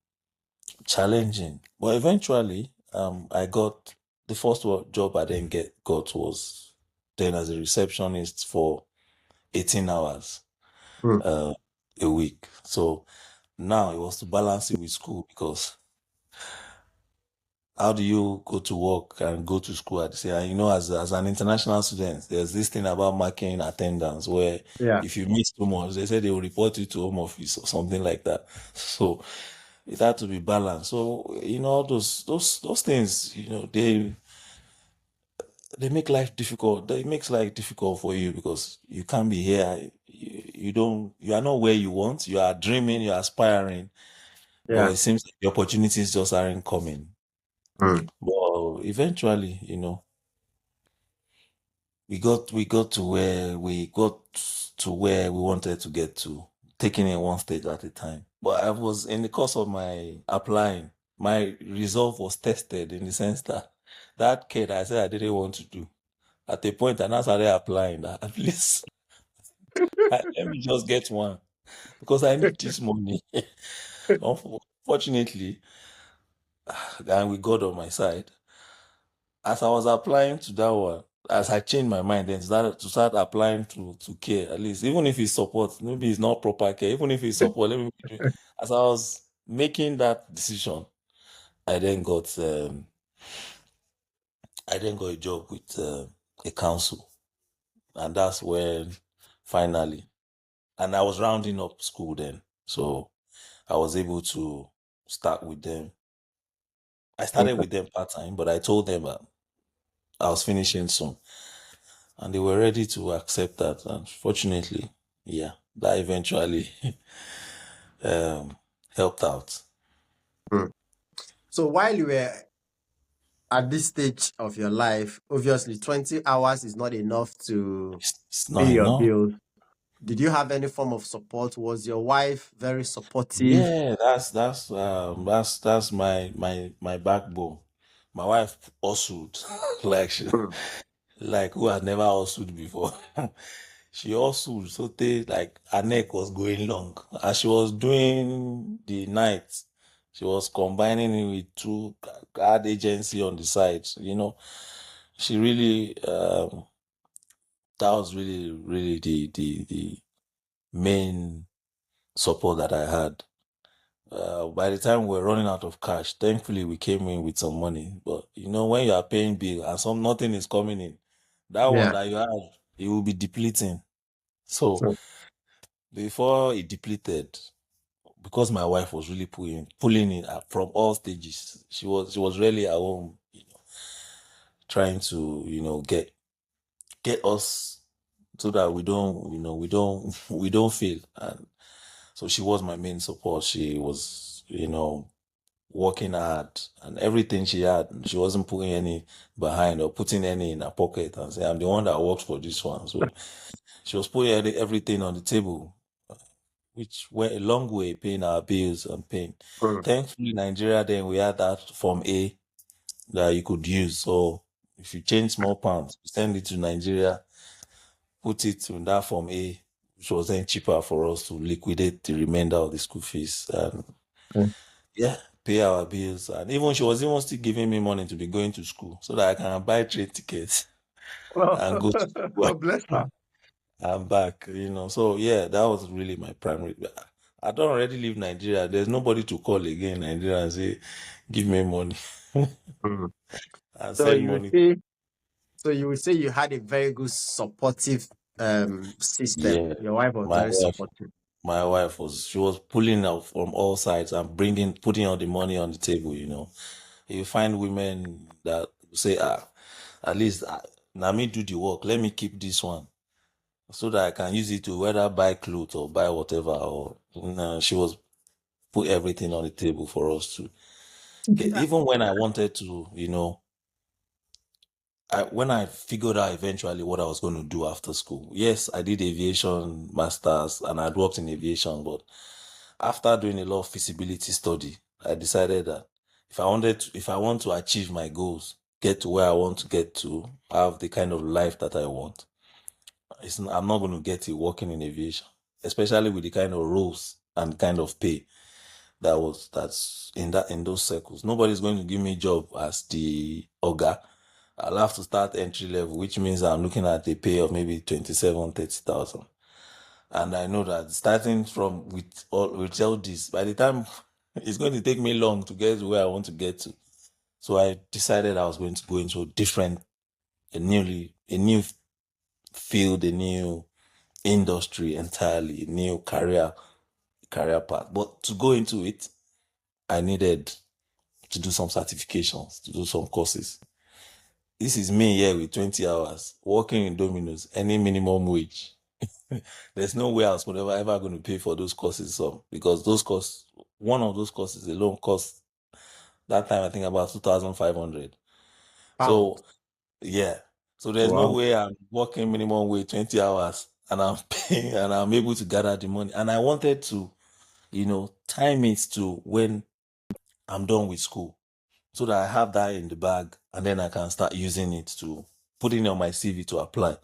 challenging. But eventually, I got the first job I then got was then as a receptionist for 18 hours Mm. uh, a week. So now it was to balance it with school, because how do you go to work and go to school at the same time? As an international student, there's this thing about marking attendance where Yeah. if you miss too much, they say they will report you to home office or something like that. So it had to be balanced. So all those things, they make life difficult. It makes life difficult for you because you can't be here. You are not where you want. You are dreaming, you are aspiring, but Yeah. it seems like the opportunities just aren't coming. Mm. But eventually, we got to where we wanted to get to, taking it one stage at a time. But I was in the course of my applying, my resolve was tested in the sense that kid I said I didn't want to do. At a point, I now started applying that at least let me just get one because I need this money. Unfortunately, and with God on my side, as I was applying to that one, as I changed my mind, then started to start applying to care, at least, even if it's support, maybe it's not proper care, even if it's support, let me do it. As I was making that decision, I then got um, I then got a job with a council, and that's when finally, and I was rounding up school then, so I was able to start with them. I started Okay. with them part time, but I told them I was finishing soon, and they were ready to accept that. And fortunately, yeah, that eventually um, helped out. Mm. So while you were at this stage of your life, obviously 20 hours is not enough to It's pay not your enough. bills. Did you have any form of support? Was your wife very supportive? Yeah, that's my backbone. My wife hustled like Mm. like who had never hustled before. She hustled, so like her neck was going long. As she was doing the night, she was combining it with two ad agency on the side. She really that was really the main support that I had. By the time we were running out of cash, thankfully we came in with some money. But when you are paying bill and nothing is coming in, that one Yeah. that you have, it will be depleting. So before it depleted, because my wife was really pulling in from all stages, she was really at home, trying to get us so that we don't fail. And so she was my main support. She was working hard, and everything she had, she wasn't putting any behind or putting any in her pocket and say, I'm the one that works for this one. So she was putting everything on the table, which went a long way, paying our bills and paying. Mm. Thankfully, Nigeria, then we had that Form A that you could use. So if you change small pounds, send it to Nigeria, put it in that Form A, which was then cheaper for us to liquidate the remainder of the school fees. And Mm. yeah, pay our bills. And even she was even still giving me money to be going to school so that I can buy train tickets Oh, and go to school oh, bless her. and back. So yeah, that was really my primary. I don't already leave Nigeria. There's nobody to call again in Nigeria and say, give me money Mm. and So send you would money. say, so you would say you had a very good supportive system. Yeah, Your wife was my very wife, supportive. my wife she was pulling out from all sides and putting all the money on the table. You find women that say, at least now me do the work. Let me keep this one so that I can use it to whether buy clothes or buy whatever. Or she was put everything on the table for us to get. Yeah. Even when I wanted to, when I figured out eventually what I was going to do after school. Yes, I did aviation masters and I'd worked in aviation, but after doing a lot of feasibility study, I decided that if I want to achieve my goals, get to where I want to get to, have the kind of life that I want, I'm not going to get it working in aviation, especially with the kind of roles and kind of pay that's in those circles. Nobody's going to give me a job as the Oga. I'll have to start entry level, which means I'm looking at a pay of maybe 27, 30,000. And I know that starting from with all this, by the time it's going to take me long to get to where I want to get to. So I decided I was going to go into a new field, a new industry entirely, a new career path. But to go into it, I needed to do some certifications, to do some courses. This is me here with 20 hours working in Domino's, any minimum wage. There's no way I was ever going to pay for those courses, because one of those courses alone cost that time I think about 2,500. Pound. So yeah, so there's no Wow. way I'm working minimum wage 20 hours and I'm paying and I'm able to gather the money. And I wanted to, time it to when I'm done with school, so that I have that in the bag and then I can start using it to put it on my CV to apply.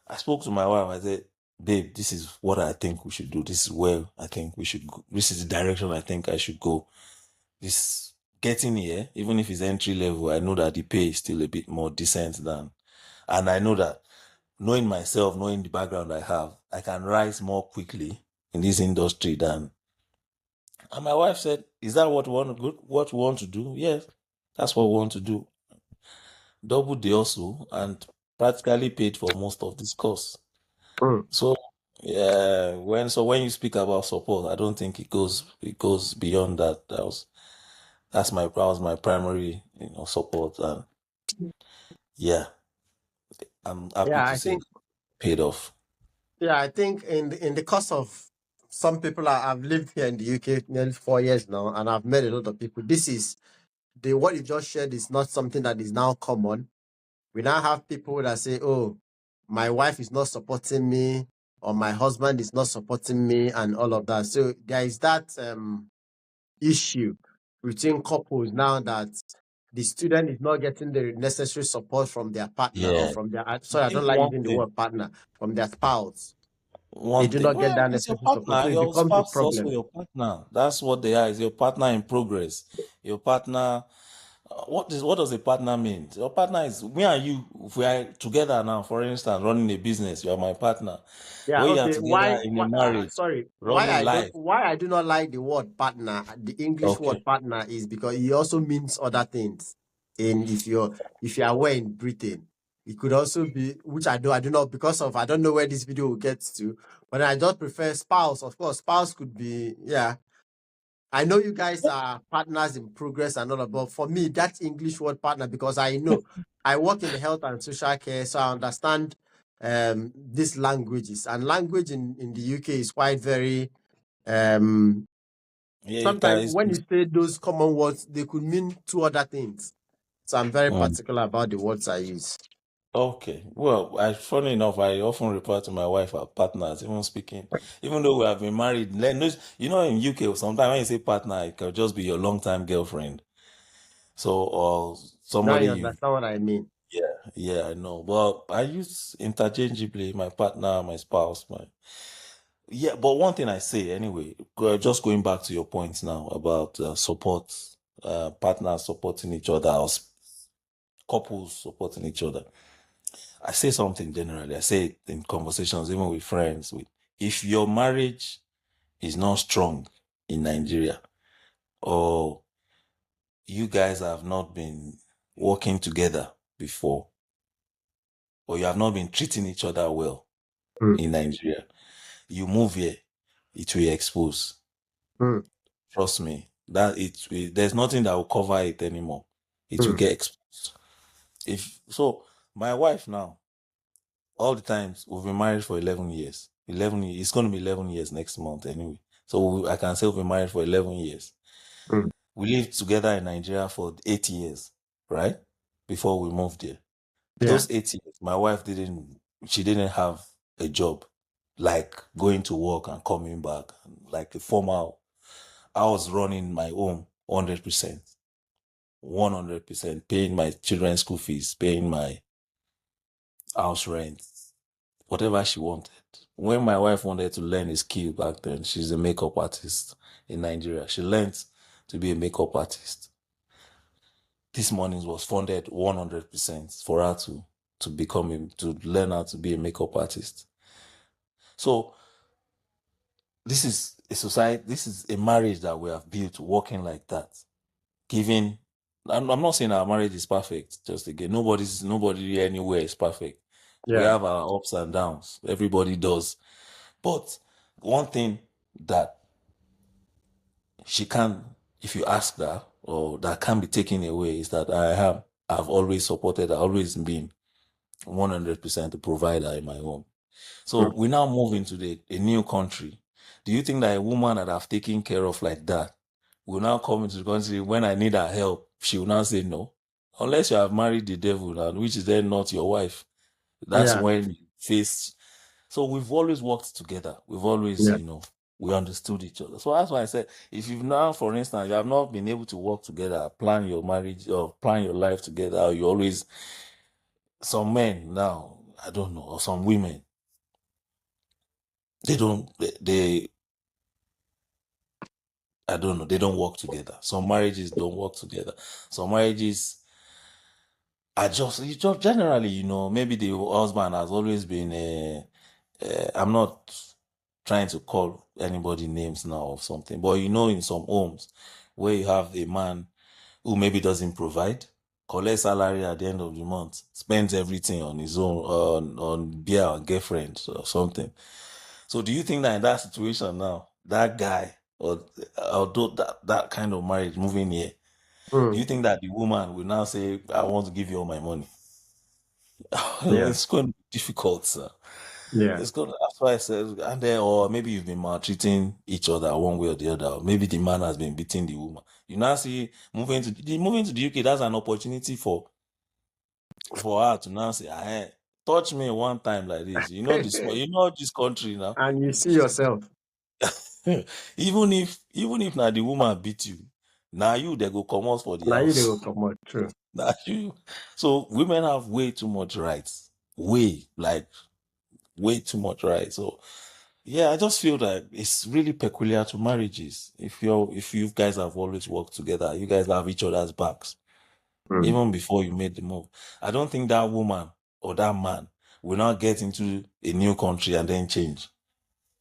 I spoke to my wife. I said, babe, this is what I think we should do. This is where I think we should go. This is the direction I think I should go. This getting here, even if it's entry level, I know that the pay is still a bit more decent and I know that knowing myself, knowing the background I have, I can rise more quickly in this industry than. And my wife said, is that what we want to do? Yes, that's what we want to do. Double the hustle and practically paid for most of this course. Mm. So yeah, when you speak about support, I don't think it goes beyond that. That was my primary support, and yeah, I'm happy Yeah, to I say think. it paid off. Yeah, I think in the course of some people, I've lived here in the UK nearly 4 years now, and I've met a lot of people. This is the what you just shared is not something that is now common. We now have people that say, "Oh, my wife is not supporting me, or my husband is not supporting me," and all of that. So there is that issue between couples now that the student is not getting the necessary support from their partner or Yeah. from their, I sorry, I don't think like using the word partner, from their spouse. They one do thing, not get well, that it's your necessary support. So partner. it Your becomes a spouse is also problem. your partner. That's what they are. Is your partner in progress. Your partner. What does a partner mean? Your partner is me and you. If we are together now, for instance, running a business, you are my partner. Yeah, When you are okay. together in a marriage, Sorry. running life. Why I do not like the word partner, the English Okay. word partner is because it also means other things. And if you're aware in Britain, it could also be, which I do not, because of, I don't know where this video will get to, but I just prefer spouse. Of course, spouse could be, yeah. I know you guys are partners in progress and all that, but for me, that's English word partner because I know I work in health and social care, so I understand these languages. And language in the UK is quite very Yeah, you can. sometimes when you say those common words, they could mean two other things. So I'm very Mm. particular about the words I use. Okay. Well, funny enough, I often refer to my wife as partners, even speaking, even though we have been married. You know, in UK, sometimes when you say partner, it can just be your long-time girlfriend. So, or Now somebody you you, understand what I mean. yeah, yeah, I know. But I use interchangeably my partner, my spouse, yeah. But one thing I say anyway, just going back to your point now about support, partners supporting each other, or couples supporting each other. I say something generally. I say it in conversations, even with friends. If your marriage is not strong in Nigeria, or you guys have not been working together before, or you have not been treating each other well Mm, in Nigeria, you move here, it will expose. mm, Trust me. There's nothing that will cover it anymore. It will mm, get exposed. If so, my wife now, all the times we've been married for 11 years. 11 years. It's going to be 11 years next month anyway. So I can say we've been married for 11 years. mm. We lived together in Nigeria for 8 years, right? Before we moved here. Yeah, Those 8 years, my wife she didn't have a job, like going to work and coming back, like a formal. I was running my home 100%, 100%, paying my children's school fees, paying my house rent, whatever she wanted. When my wife wanted to learn a skill back then, she's a makeup artist in Nigeria. She learned to be a makeup artist. This morning was funded 100% for her to learn how to be a makeup artist. So this is a marriage that we have built working like that. Giving, I'm not saying our marriage is perfect. Just again, nobody anywhere is perfect. We yeah, have our ups and downs. Everybody does. But one thing that she can, if you ask that, or that can be taken away, is that I've always supported, I've always been 100% the provider in my home. So mm, we now move into a new country. Do you think that a woman that I've taken care of like that will now come into the country when I need her help? She will now say no. Unless you have married the devil, and which is then not your wife. That's yeah, when you face. So we've always worked together. We've always, yeah. we understood each other. So that's why I said, if you've now, for instance, you have not been able to work together, plan your marriage or plan your life together, or you always, some men now, I don't know, or some women, they don't, they I don't know, they don't work together. Some marriages don't work together. Some marriages it's just generally, maybe the husband has always been I'm not trying to call anybody names now or something, but in some homes where you have a man who maybe doesn't provide, collects salary at the end of the month, spends everything on his own, on beer or girlfriend or something. So do you think that in that situation now, that guy, or although that kind of marriage moving here, do you Mm, think that the woman will now say, I want to give you all my money? yeah, It's going to be difficult, sir. yeah. It's good. That's why I said, and then, or maybe you've been maltreating each other one way or the other. Or maybe the man has been beating the woman. You now see moving to the UK. That's an opportunity for her to now say, hey, touch me one time like this. This country now. And you see yourself. Even if now the woman beat you, Now you they go come out for the Now you they will house. come out true. Now you. So women have way too much rights. Way too much rights. So yeah, I just feel that it's really peculiar to marriages. If you guys have always worked together, you guys have each other's backs, Mm. even before you made the move. I don't think that woman or that man will not get into a new country and then change.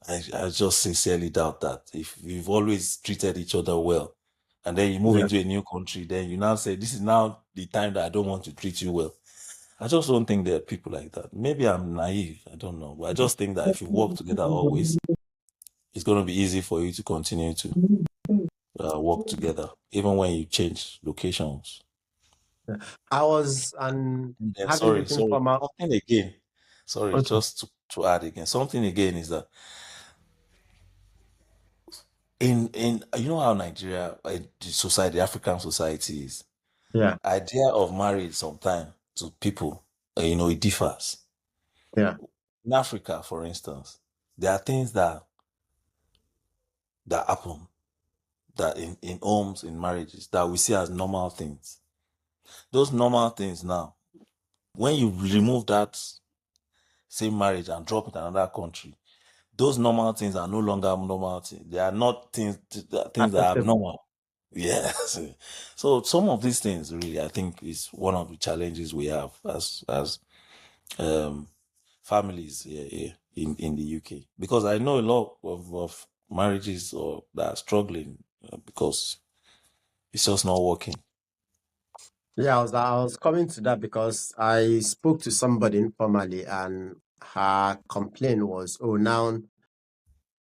I just sincerely doubt that. If you've always treated each other well, and then you move Yeah. into a new country, then you now say, this is now the time that I don't want to treat you well. I just don't think there are people like that. Maybe I'm naive. I don't know. But I just think that if you work together always, it's going to be easy for you to continue to work together, even when you change locations. Yeah. I was And then, having this informal. something again. Sorry, Okay. just to add again, something again is that in you know how Nigeria, the society, the African society is. Yeah. Idea of marriage sometimes to people, it differs. Yeah. In Africa, for instance, there are things that happen that in homes, in marriages, that we see as normal things. Those normal things now, when you remove that same marriage and drop it in another country, those normal things are no longer normal things. They are not things that are Acceptable. abnormal. Yes. So some of these things really, I think, is one of the challenges we have as um families here in the UK, because I know a lot of marriages that are struggling because it's just not working. Yeah, I was coming to that because I spoke to somebody informally and her complaint was, oh, now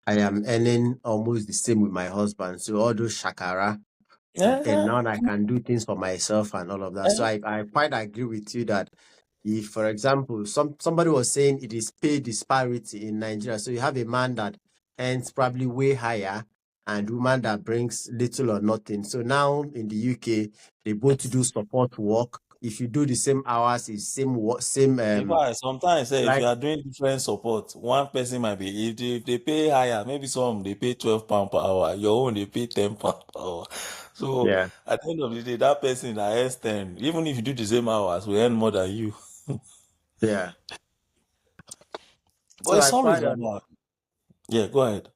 I am earning almost the same with my husband. So all those shakara, and Yeah, now I can do things for myself and all of that. So I quite agree with you that if, for example, somebody was saying it is pay disparity in Nigeria. So you have a man that earns probably way higher and woman that brings little or nothing. So now in the UK, they both do support work. If you do the same hours, it's same work, same in fact, sometimes if like you are doing different support, one person might be, if they pay higher, maybe some they pay £12 per hour, your own they pay £10 per hour. So yeah, at the end of the day, that person that earns 10, even if you do the same hours, will earn more than you. yeah. But So it's I always quite about, yeah, go ahead.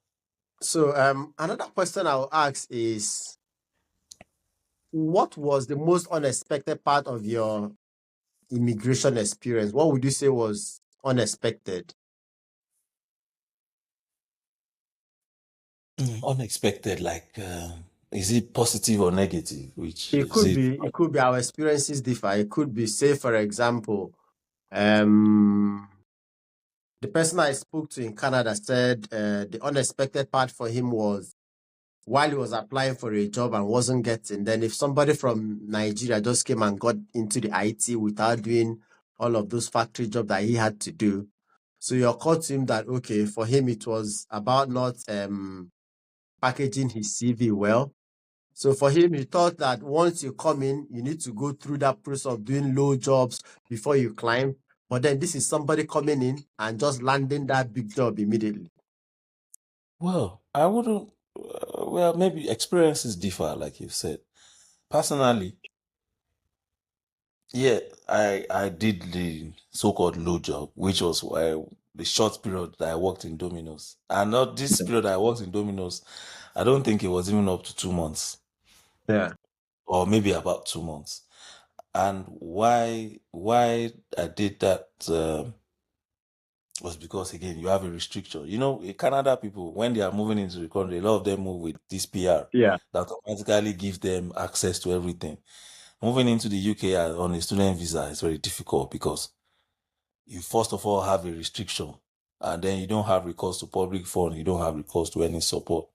so another question I'll ask is, what was the most unexpected part of your immigration experience? What would you say was unexpected? Unexpected, like, is it positive or negative? Which It is could it? be, it could be our experiences differ. It could be, say, for example, um, the person I spoke to in Canada said the unexpected part for him was while he was applying for a job and wasn't getting, then if somebody from Nigeria just came and got into the IT without doing all of those factory jobs that he had to do. So you occurred to him that, okay, for him it was about not packaging his CV well. So for him, he thought that once you come in, you need to go through that process of doing low jobs before you climb. But then this is somebody coming in and just landing that big job immediately. Well, I wouldn't. Well, maybe experiences differ, like you said. Personally, yeah, I did the so-called low job, which was why the short period that I worked in Domino's. And not this period I worked in Domino's, I don't think it was even up to 2 months, Yeah. or maybe about 2 months. And why I did that was because, again, you have a restriction. In Canada, people, when they are moving into the country, a lot of them move with this PR Yeah. that automatically gives them access to everything. Moving into the UK on a student visa is very difficult because you first of all have a restriction, and then you don't have recourse to public fund, you don't have recourse to any support.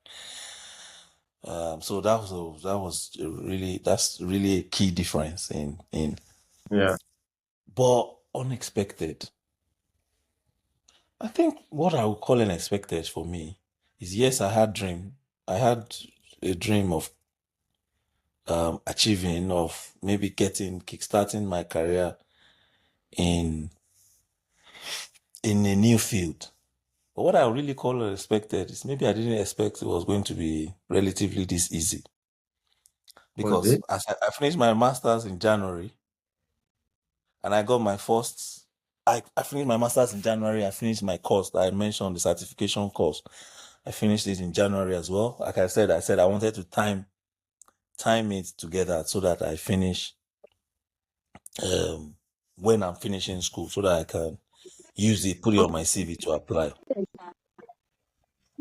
So that's really a key difference in Yeah. but unexpected. I think what I would call unexpected for me is, yes, I had a dream of achieving, of maybe kickstarting my career in a new field. But what I really call unexpected is maybe I didn't expect it was going to be relatively this easy. Was because it? as I finished my master's in January, and I got my first. I finished my master's in January. I finished my course that I mentioned, the certification course. I finished it in January as well. Like I said I wanted to time it together so that I finish um, when I'm finishing school, so that I can use it, put it on my CV to apply.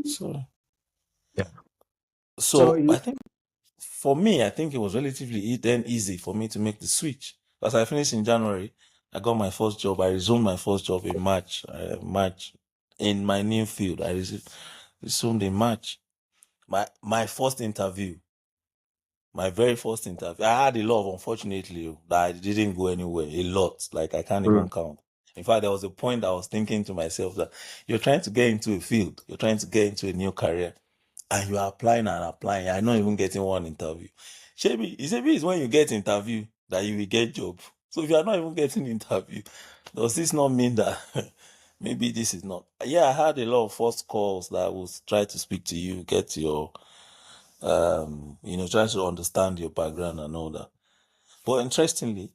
So, Yeah. So so I you, think for me, I think it was relatively then easy for me to make the switch. As I finished in January, I got my first job. I resumed my first job in March. March in my new field. Resumed in March. My first interview, my very first interview. I had a lot, unfortunately, that I didn't go anywhere. A lot, like I can't even mm, count. In fact, there was a point I was thinking to myself that you're trying to get into a field, you're trying to get into a new career, and you are applying and applying. I'm not even getting one interview. Shebi, it's when you get interview that you will get job. So if you are not even getting interview, does this not mean that maybe this is not? Yeah, I had a lot of first calls that would try to speak to you, get your try to understand your background and all that. But interestingly,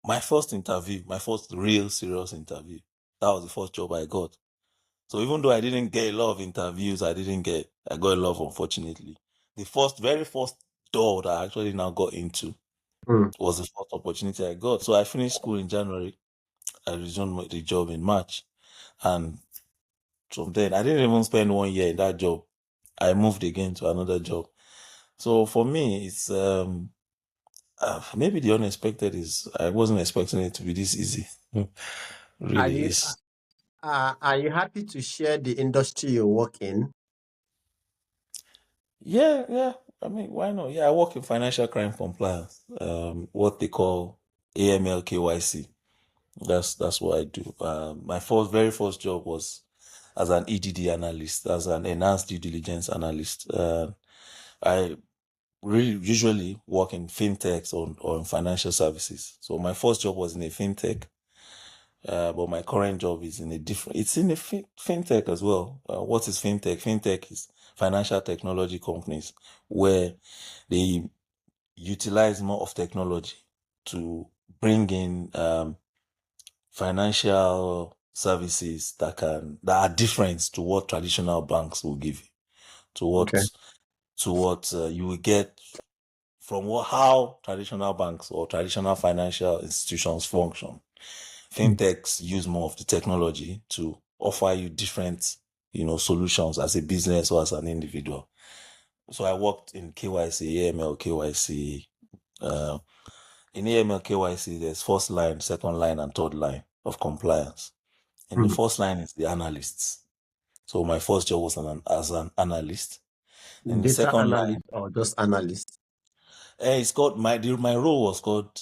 my first interview, my first real serious interview, that was the first job I got. So even though I didn't get a lot of interviews, I got a lot, unfortunately. The very first door that I actually now got into mm. was the first opportunity I got. So I finished school in January. I resumed the job in March. And from then, I didn't even spend 1 year in that job. I moved again to another job. So for me, it's maybe the unexpected is I wasn't expecting it to be this easy. Are Really you is. are you happy to share the industry you work in? Yeah, yeah. I mean, why not? Yeah, I work in financial crime compliance. What they call AML KYC. That's what I do. My very first job was as an EDD analyst, as an enhanced due diligence analyst. I really usually work in fintechs or in financial services. So my first job was in a fintech. But my current job is in a different. It's in a fintech as well. What is fintech? Fintech is financial technology companies where they utilize more of technology to bring in financial services that are different to what traditional banks will give you, to Okay. what you will get from how traditional banks or traditional financial institutions function. Mm. Fintechs use more of the technology to offer you different, solutions as a business or as an individual. So I worked in KYC, AML, KYC. Uh, in AML, KYC, there's first line, second line, and third line of compliance. And the Mm. first line is the analysts. So my first job was as an analyst. And the Data second line, analyst or just analyst? it's called my role was called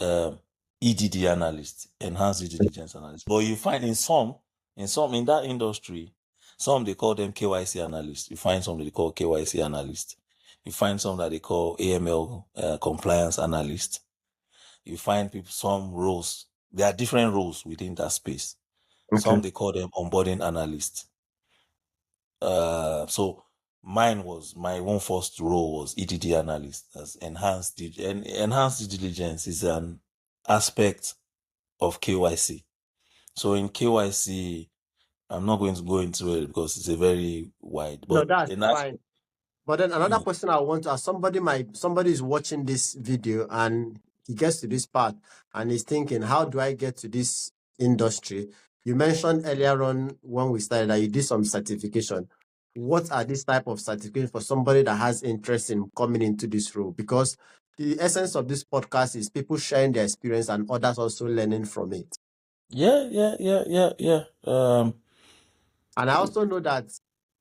um, EDD analyst, enhanced due diligence analyst. But you find in that industry, some they call them KYC analysts. You find some that they call KYC analyst. You find some that they call AML compliance analyst. You find some roles. There are different roles within that space. Okay. Some they call them onboarding analyst. So my one first role was EDD analyst as enhanced due diligence is an aspect of KYC. So in KYC, I'm not going to go into it because it's a very wide, No, but that's in fine. But then another mm, question I want to ask, somebody is watching this video and he gets to this part and he's thinking, how do I get to this industry? You mentioned earlier on when we started that you did some certification. What are these type of certifications for somebody that has interest in coming into this role? Because the essence of this podcast is people sharing their experience and others also learning from it. yeah. And I also know that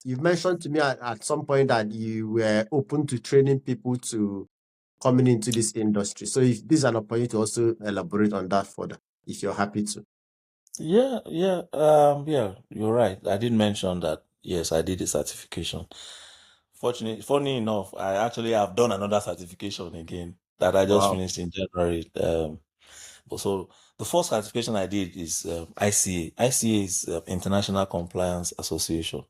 you've mentioned to me at some point that you were open to training people to coming into this industry. So if this is an opportunity to also elaborate on that further, if you're happy to. Yeah, you're right. I did mention that. Yes, I did a certification. Funny enough, I actually have done another certification again that I just Wow. finished in January. So the first certification I did is ICA. ICA is International Compliance Association.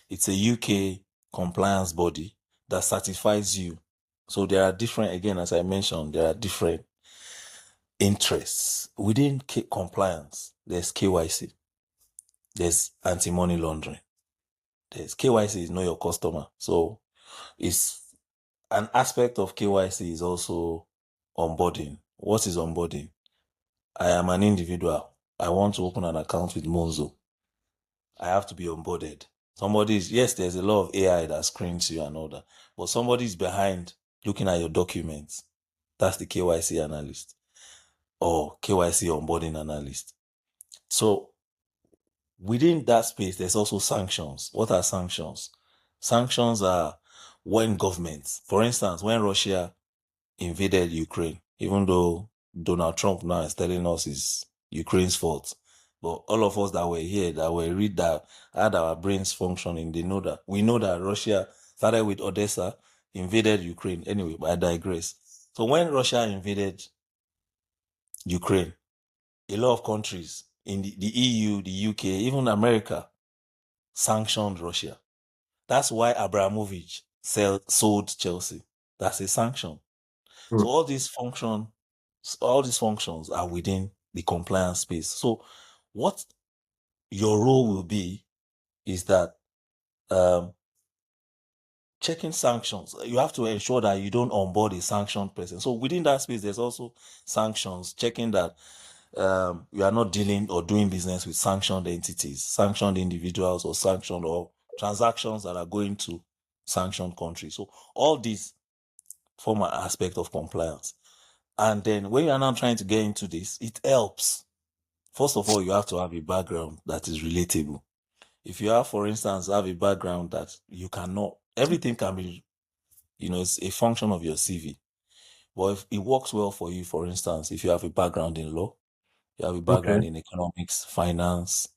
It's a UK compliance body that certifies you. So there are different, again, as I mentioned, there are different interests. Within compliance, there's KYC, there's anti-money laundering. There's KYC is know your customer. So it's an aspect of KYC is also onboarding. What is onboarding? I am an individual. I want to open an account with Monzo. I have to be onboarded. Yes, there's a lot of AI that screens you and all that, but somebody's behind looking at your documents. That's the KYC analyst or KYC onboarding analyst. So within that space, there's also sanctions. What are sanctions? Sanctions are when governments, for instance, when Russia invaded Ukraine, even though Donald Trump now is telling us it's Ukraine's fault. But all of us that were here, that were read that had our brains functioning, we know that Russia started with Odessa, invaded Ukraine. Anyway, but I digress. So when Russia invaded Ukraine, a lot of countries in the EU, the UK, even America sanctioned Russia. That's why Abramovich sold Chelsea. That's a sanction. So Mm. all these functions are within the compliance space. So what your role will be is that checking sanctions. You have to ensure that you don't onboard a sanctioned person. So within that space, there's also sanctions, checking that you are not dealing or doing business with sanctioned entities, sanctioned individuals, or sanctioned or transactions that are going to sanctioned countries. So all these form an aspect of compliance. And then when you are now trying to get into this, it helps. First of all, you have to have a background that is relatable. If you have, for instance, have a background that you cannot, everything can be, it's a function of your CV. But if it works well for you, for instance, if you have a background in law, you have a Okay. background in economics, finance,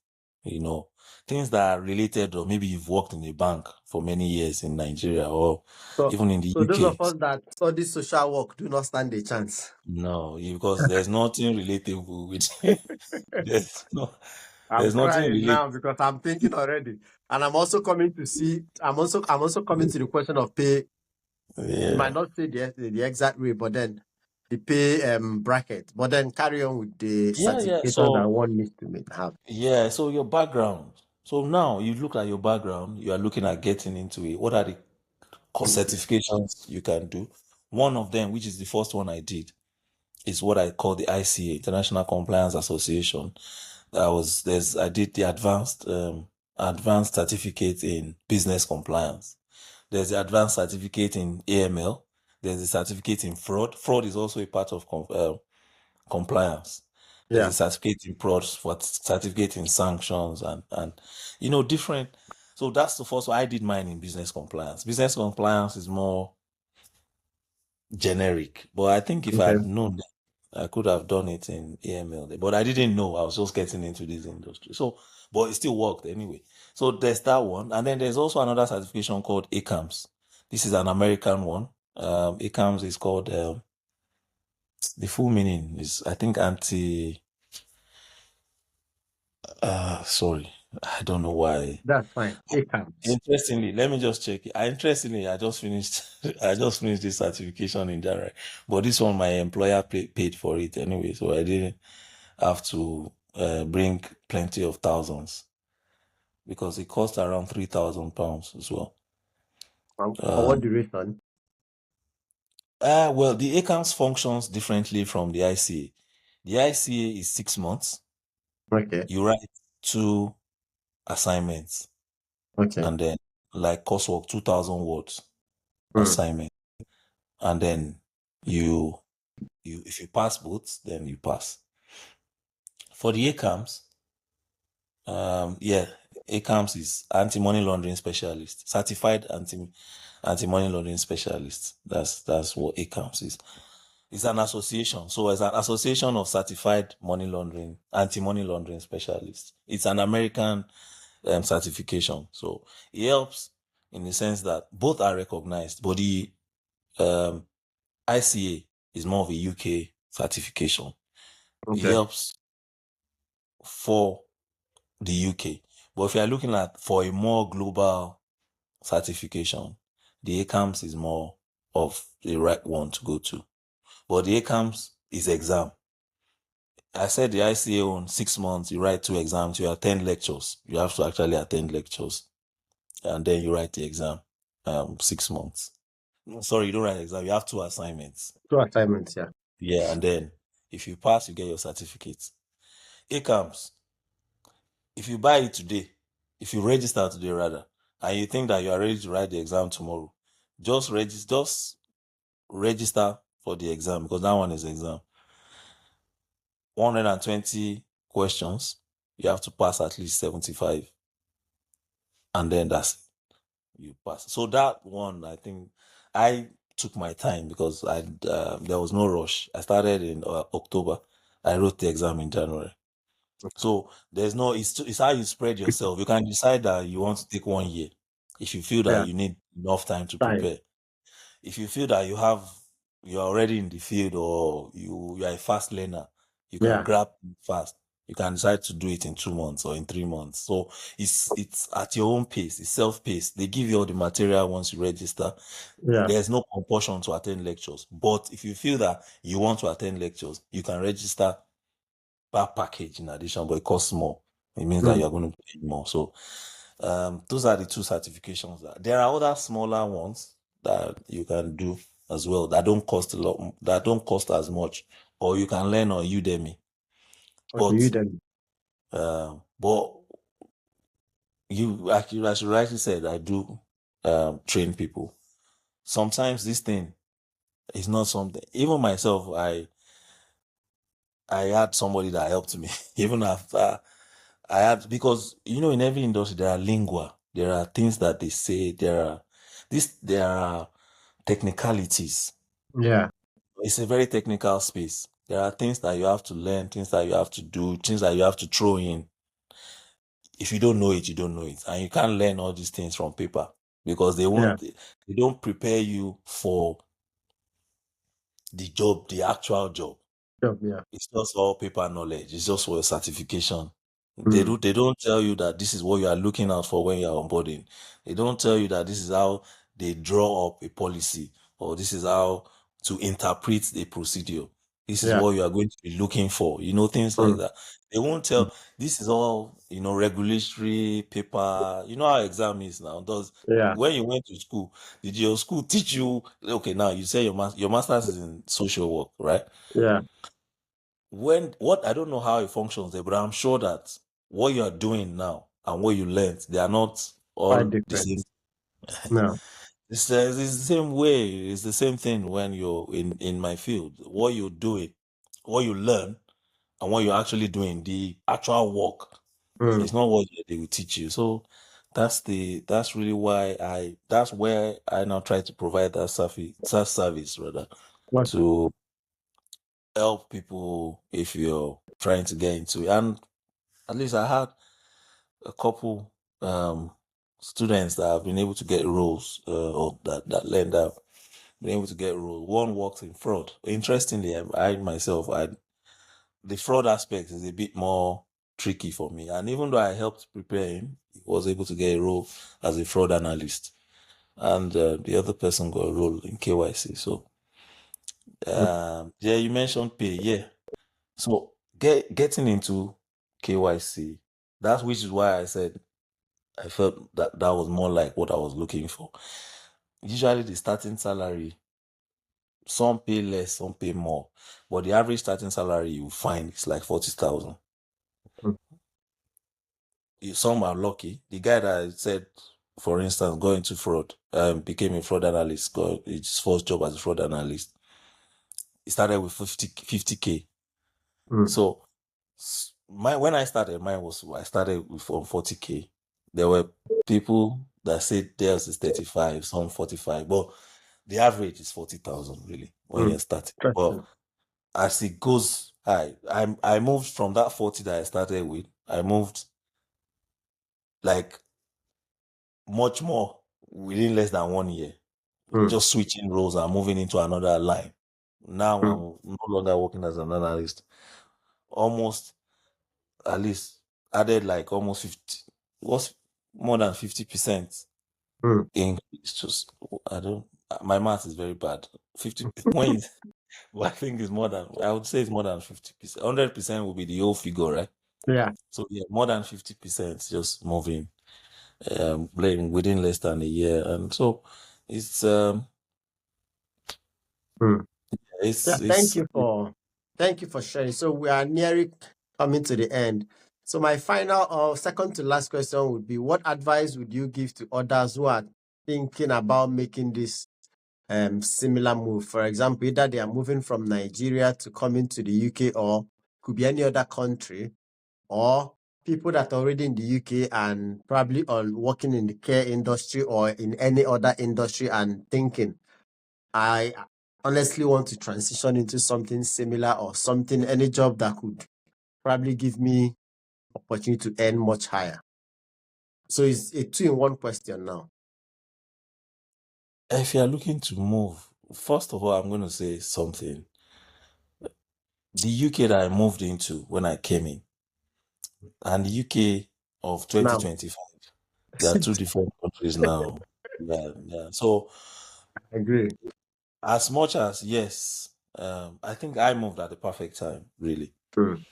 you know, things that are related, or maybe you've worked in a bank for many years in Nigeria or So, even in the so those UK. of us that study social work do not stand a chance. No, because there's nothing relatable with there's no I'm there's nothing crying relate. now because I'm thinking already, and I'm also coming to see. I'm also coming to the question of pay. You might Yeah. not say the exact way, but then the pay bracket. But then carry on with the Yeah, yeah. certification that So one needs to have. yeah, so your background. So now you look at your background, you are looking at getting into it. What are the certifications you can do? One of them, which is the first one I did, is what I call the ICA, International Compliance Association. I did the advanced certificate in business compliance. There's the advanced certificate in AML. There's the certificate in fraud. Fraud is also a part of compliance. There's a Yeah. certificate in fraud, for certificate in sanctions, and different. So that's the first one. I did mine in business compliance. Business compliance is more generic, but I think if I Okay. had known, I could have done it in AML. But I didn't know. I was just getting into this industry. So, but it still worked anyway. So there's that one. And then there's also another certification called ACAMS. This is an American one. ACAMS is called, the full meaning is, I think, sorry. I don't know why. That's fine. It counts. Interestingly, let me just check it. I just finished. I just finished this certification in January, but this one my employer paid for it anyway, so I didn't have to bring plenty of thousands because it cost around £3,000 as well. For what Um, duration? well, the ACAMS functions differently from the ICA. The ICA is 6 months. Okay. You write 2 assignments, Okay. and then like coursework, 2,000 words Hmm. assignment, and then you if you pass both, then you pass. For the ACAMS, yeah, ACAMS is anti-money laundering specialist, certified anti-money laundering specialist. That's what ACAMS is. It's an association. So it's an association of certified anti-money laundering specialists. It's an American certification. So it helps in the sense that both are recognized, but the um, ICA is more of a UK certification. It Okay. helps for the UK. But if you are looking at for a more global certification, the ACAMS is more of the right one to go to. But the ACAMS is exam. I said the ICA on 6 months, you write 2 exams, you attend lectures. You have to actually attend lectures. And then you write the exam. 6 months. No, sorry, you don't write the exam. You have 2 assignments. 2 assignments, yeah. Yeah, and then if you pass, you get your certificate. ACAMS, if you buy it today, if you register today rather, and you think that you are ready to write the exam tomorrow, just register for the exam, because that one is exam. 120 questions, you have to pass at least 75, and then that's it. You pass. So that one, I think I took my time because there was no rush. I started in October. I wrote the exam in January. So there's no. It's how you spread yourself. You can decide that you want to take 1 year if you feel that Yeah. you need enough time to Time. prepare. If you feel that you're already in the field, or you are a fast learner, you can Yeah. grab fast. You can decide to do it in 2 months or in 3 months. So it's at your own pace. It's self-paced. They give you all the material once you register. Yeah. There's no compulsion to attend lectures. But if you feel that you want to attend lectures, you can register that package in addition, but it costs more. It means that Mm. you're going to pay more. So those are the two certifications. There are other smaller ones that you can do as well that don't cost a lot, that don't cost as much, or you can learn on Udemy. Okay, But you then. but you actually, as you rightly said, I do train people. Sometimes this thing is not something. Even myself, I had somebody that helped me even after I had, because in every industry there are lingua, there are things that they say, there are technicalities. Yeah. It's a very technical space. There are things that you have to learn, things that you have to do, things that you have to throw in. If you don't know it, you don't know it. And you can't learn all these things from paper, because Yeah. they don't prepare you for the job, the actual job. Yeah. It's just all paper knowledge. It's just for a certification. Mm. They don't tell you that this is what you are looking out for when you are onboarding. They don't tell you that this is how they draw up a policy, or this is how to interpret the procedure. This is Yeah. what you are going to be looking for. Things like Mm. that. They won't Mm. tell this is all, regulatory paper. You know how exam is now. Does Yeah. When you went to school, did your school teach you, okay, now you say your master's is in social work, right? Yeah. What I don't know how it functions there, but I'm sure that what you are doing now and what you learned, they are not Quite all the different. same. No. It's the same way. It's the same thing when you're in my field. What you're doing, what you learn, and what you're actually doing, the actual work, Mm. it's not what they will teach you. So that's really why that's where I now try to provide that service rather, What? to help people if you're trying to get into it. And at least I had a couple students that have been able to get roles, or that learned out, been able to get roles. One works in fraud. Interestingly, I myself, the fraud aspect is a bit more tricky for me. And even though I helped prepare him, he was able to get a role as a fraud analyst. And the other person got a role in KYC. So, Mm. yeah, you mentioned pay. Yeah. So getting into KYC, that's which is why I said I felt that that was more like what I was looking for. Usually the starting salary, some pay less, some pay more, but the average starting salary you find is like 40,000. Mm. Some are lucky. The guy that I said, for instance, going into fraud, became a fraud analyst, got his first job as a fraud analyst. He started with 50K. Mm. So when I started, I started with 40K. There were people that said theirs is 35, some 45, but the average is 40,000 really when Mm. you're starting. But Interesting. as it goes high, I moved from that 40 that I started with. I moved like much more within less than 1 year, Mm. just switching roles and moving into another line. Now Mm. I'm no longer working as an analyst. Almost, at least added like almost 50, was more than 50% Mm. increase. Just I don't. My math is very bad. 50 when you- well, I think it's more than, I would say it's more than 50%. 100% will be the whole figure, right? Yeah. So yeah, more than 50% just moving within less than a year. And so it's Hmm. Yeah, it's it's thank you for sharing. So we are nearing coming to the end. So my final or second to last question would be, what advice would you give to others who are thinking about making this similar move? For example, either they are moving from Nigeria to coming to the UK, or could be any other country, or people that are already in the UK and probably are working in the care industry or in any other industry and thinking, I honestly want to transition into something similar or something, any job that could probably give me opportunity to earn much higher. So it's a two-in-one question now. if you are looking to move, first of all, I'm going to say something. The UK that I moved into when I came in and the UK of Now, 2025, they are two different countries now. Yeah, yeah. So I agree. as much as yes, I think I moved at the perfect time, really. Mm,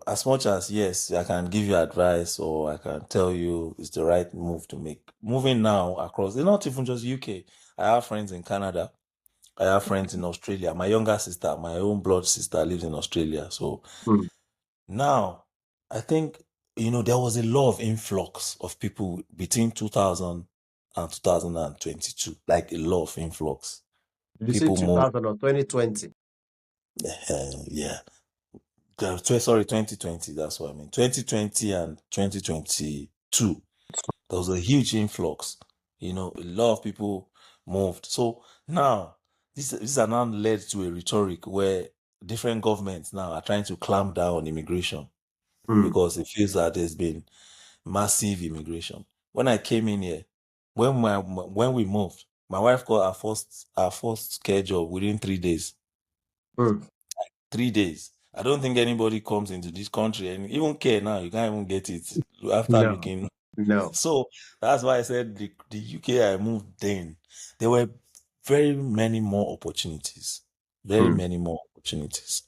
As much as yes, I can give you advice or I can tell you it's the right move to make. Moving now across, it's not even just UK. I have friends in Canada. I have friends in Australia. My younger sister, my own blood sister, lives in Australia. So mm, now, I think, there was a lot of influx of people between 2000 and 2022, like a lot of influx. Did you say People moved, 2000 or 2020? yeah. Sorry, 2020, that's what I mean. 2020 and 2022, there was a huge influx. A lot of people moved. So now, this are now led to a rhetoric where different governments now are trying to clamp down on immigration Mm, because it feels that there's been massive immigration. When I came in here, when we moved, my wife got our first care job within 3 days. mm. 3 days. I don't think anybody comes into this country and even care now. You can't even get it after No, looking. no. So that's why I said the UK I moved then. There were very many more opportunities. Very Mm, many more opportunities.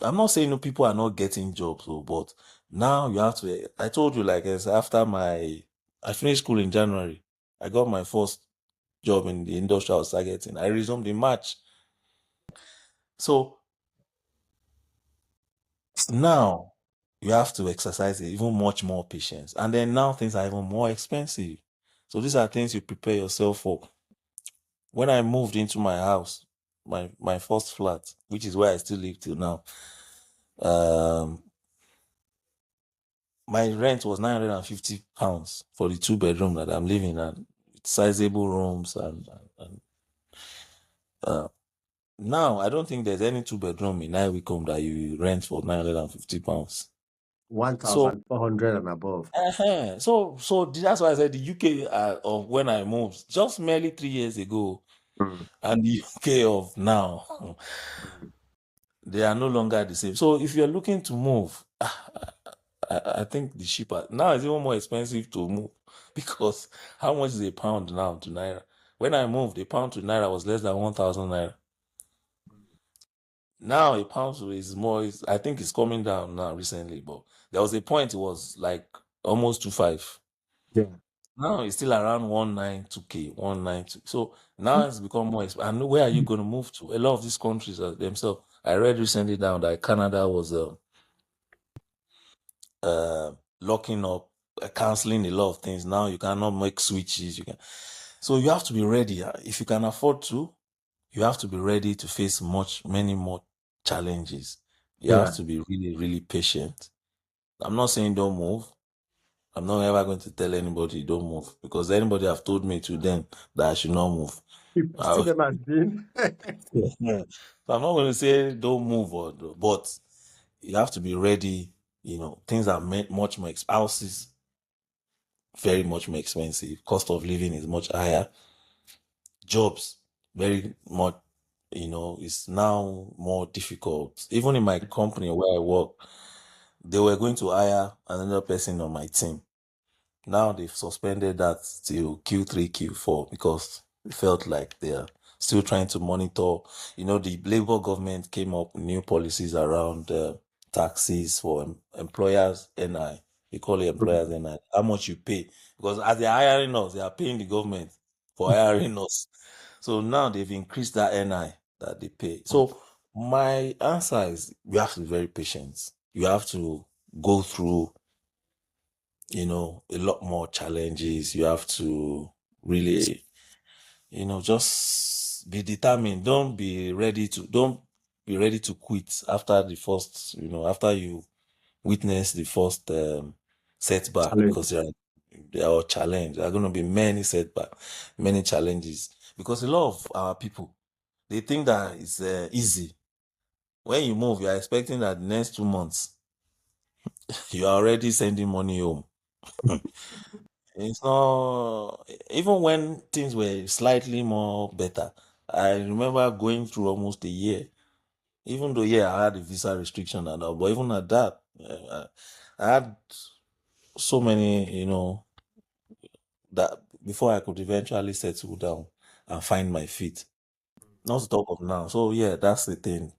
I'm not saying no people are not getting jobs, but now you have to. I told you, like, as after I finished school in January, I got my first job in the industry I was targeting. I resumed in March. So now you have to exercise even much more patience, and then now things are even more expensive. So these are things you prepare yourself for. When I moved into my house, my first flat, which is where I still live till now, um, my rent was £950 for the 2 bedroom that I'm living in, sizable rooms and uh, now I don't think there's any 2 bedroom in Iwicom that you rent for £950. So 1,400 and above. so that's why I said the UK of when I moved just merely 3 years ago Mm, and the UK of now, mm. they are no longer the same. So if you're looking to move, I think the cheaper now it's even more expensive to move because how much is a pound now to naira? When I moved, a pound to naira was less than 1,000 naira. Now a pound is more. I think it's coming down now recently, but there was a point it was like almost 2.5. Yeah. Now it's still around 192k, 192. So now it's become more expensive. And where are you going to move to? A lot of these countries are themselves. I read recently down that Canada was locking up, canceling a lot of things. Now you cannot make switches. So you have to be ready. If you can afford to, you have to be ready to face many more challenges. You Yeah. have to be really, really patient. I'm not saying don't move. I'm not ever going to tell anybody don't move because anybody have told me to them that I should not move. You see them as being. So I'm not going to say don't move, but you have to be ready. Things are much more houses very much more expensive. Cost of living is much higher. Jobs very much, is now more difficult. Even in my company where I work, they were going to hire another person on my team. Now they've suspended that till Q3, Q4 because It felt like they're still trying to monitor. The Labour government came up with new policies around taxes for employers NI. We call it employers NI. How much you pay. Because as they're hiring us, they are paying the government for hiring us. So now they've increased that NI that they pay. So my answer is you have to be very patient. You have to go through, a lot more challenges. You have to really, just be determined. Don't be ready to quit after the first, after you witness the first setback, Challenge. because there are challenge. There are going to be many setbacks, many challenges, because a lot of our people, they think that it's easy. When you move, you are expecting that the next 2 months you are already sending money home. It's not, even when things were slightly more better. I remember going through almost a year, even though, yeah, I had a visa restriction and all, but even at that, I had so many, that before I could eventually settle down and find my feet. Not to talk of now. So yeah, that's the thing.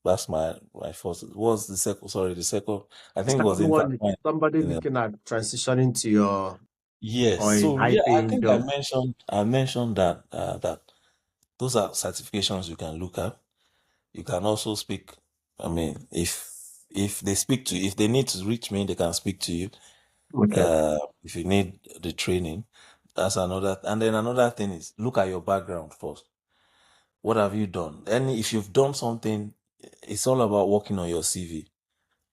That's my first. What's the second? Sorry, the second. I The think it was second one is intertwined. somebody You know. looking at transitioning to your Yes. or a So high yeah, I paying think I job. mentioned I mentioned that those are certifications you can look at. You can also speak. I mean, if they speak to you, if they need to reach me, they can speak to you. Okay. If you need the training, that's another. And then another thing is look at your background first. What have you done? And if you've done something, it's all about working on your CV.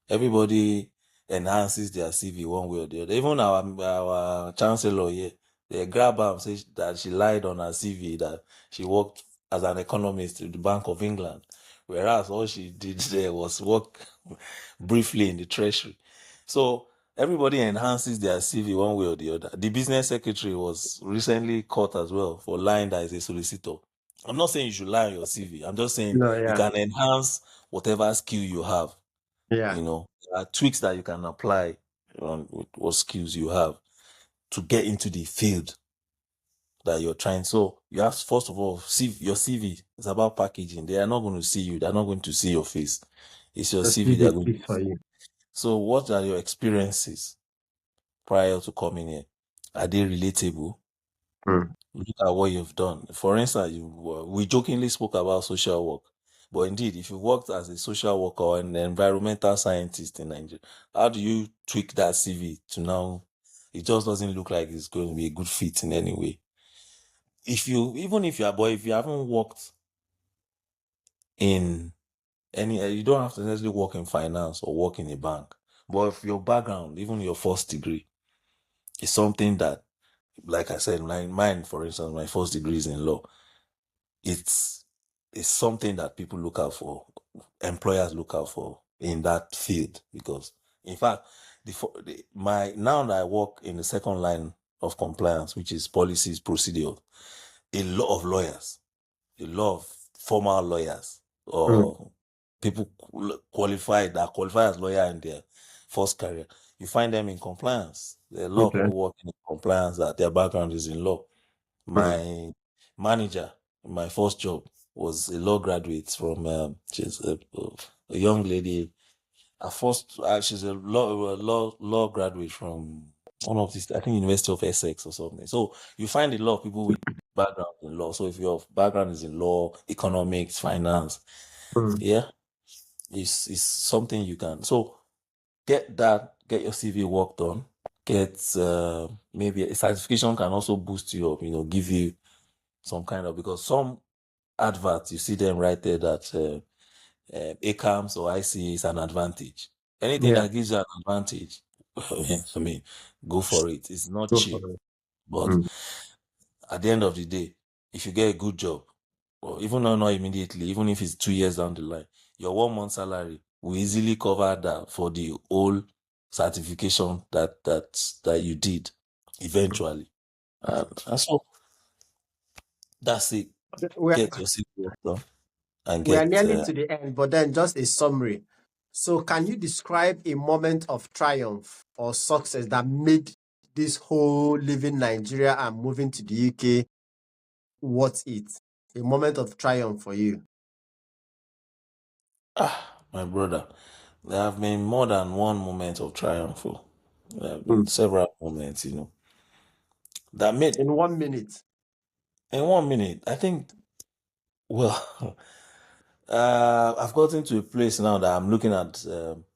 Everybody enhances their CV one way or the other. Even our chancellor here, they grab her and say that she lied on her CV that she worked as an economist at the Bank of England, whereas all she did there was work briefly in the treasury. So everybody enhances their CV one way or the other. The business secretary was recently caught as well for lying that he's a solicitor. I'm not saying you should lie on your CV. I'm just saying No, you yeah. can enhance whatever skill you have. Yeah. There are tweaks that you can apply on with what skills you have to get into the field that you're trying. So you have to, first of all, see your CV. It's about packaging. They are not going to see you. They're not going to see your face. It's your The CV CV they're going to speaks for see. you. So what are your experiences prior to coming here? Are they relatable? Mm. Look at what you've done. For instance, we jokingly spoke about social work, but indeed, if you worked as a social worker or an environmental scientist in Nigeria, how do you tweak that CV to now? It just doesn't look like it's going to be a good fit in any way. Even if you are, boy, if you haven't worked in you don't have to necessarily work in finance or work in a bank, but if your background, even your first degree, is something that, like I said, mine, for instance, my first degree is in law. it's it's something that people look out for, employers look out for in that field. Because in fact, my now that I work in the second line of compliance, which is policies, procedures, a lot of lawyers, a lot of former lawyers Mm. or people qualified that qualify as lawyer in their first career, you find them in compliance. There are a lot of Okay. people working in compliance that their background is in law. Mm. My manager, my first job, was a law graduate from she's a young lady. She's a law graduate from one of these, I think, University of Essex or something. So you find a lot of people with background in law. So if your background is in law, economics, finance, Mm. yeah, it's something you can. So get your CV worked on. Get maybe a certification can also boost you up. Give you some kind of, because some adverts you see them right there that ACAMS or ICA is an advantage. Anything Yeah. that gives you an advantage, I mean, go for it. It's not Go for cheap, it. but Mm. at the end of the day, if you get a good job, or even though not immediately, even if it's 2 years down the line, your 1 month salary will easily cover that for the whole certification that you did eventually. And so that's it. We're, Get your CV work done and we are get nearly to the end, but then just a summary. So, can you describe a moment of triumph or success that made this whole leaving Nigeria and moving to the UK worth it? A moment of triumph for you. My brother, there have been more than one moment of triumph. Oh. There have been Mm. several moments, that made In 1 minute. in 1 minute. I think, well, I've gotten to a place now that I'm looking at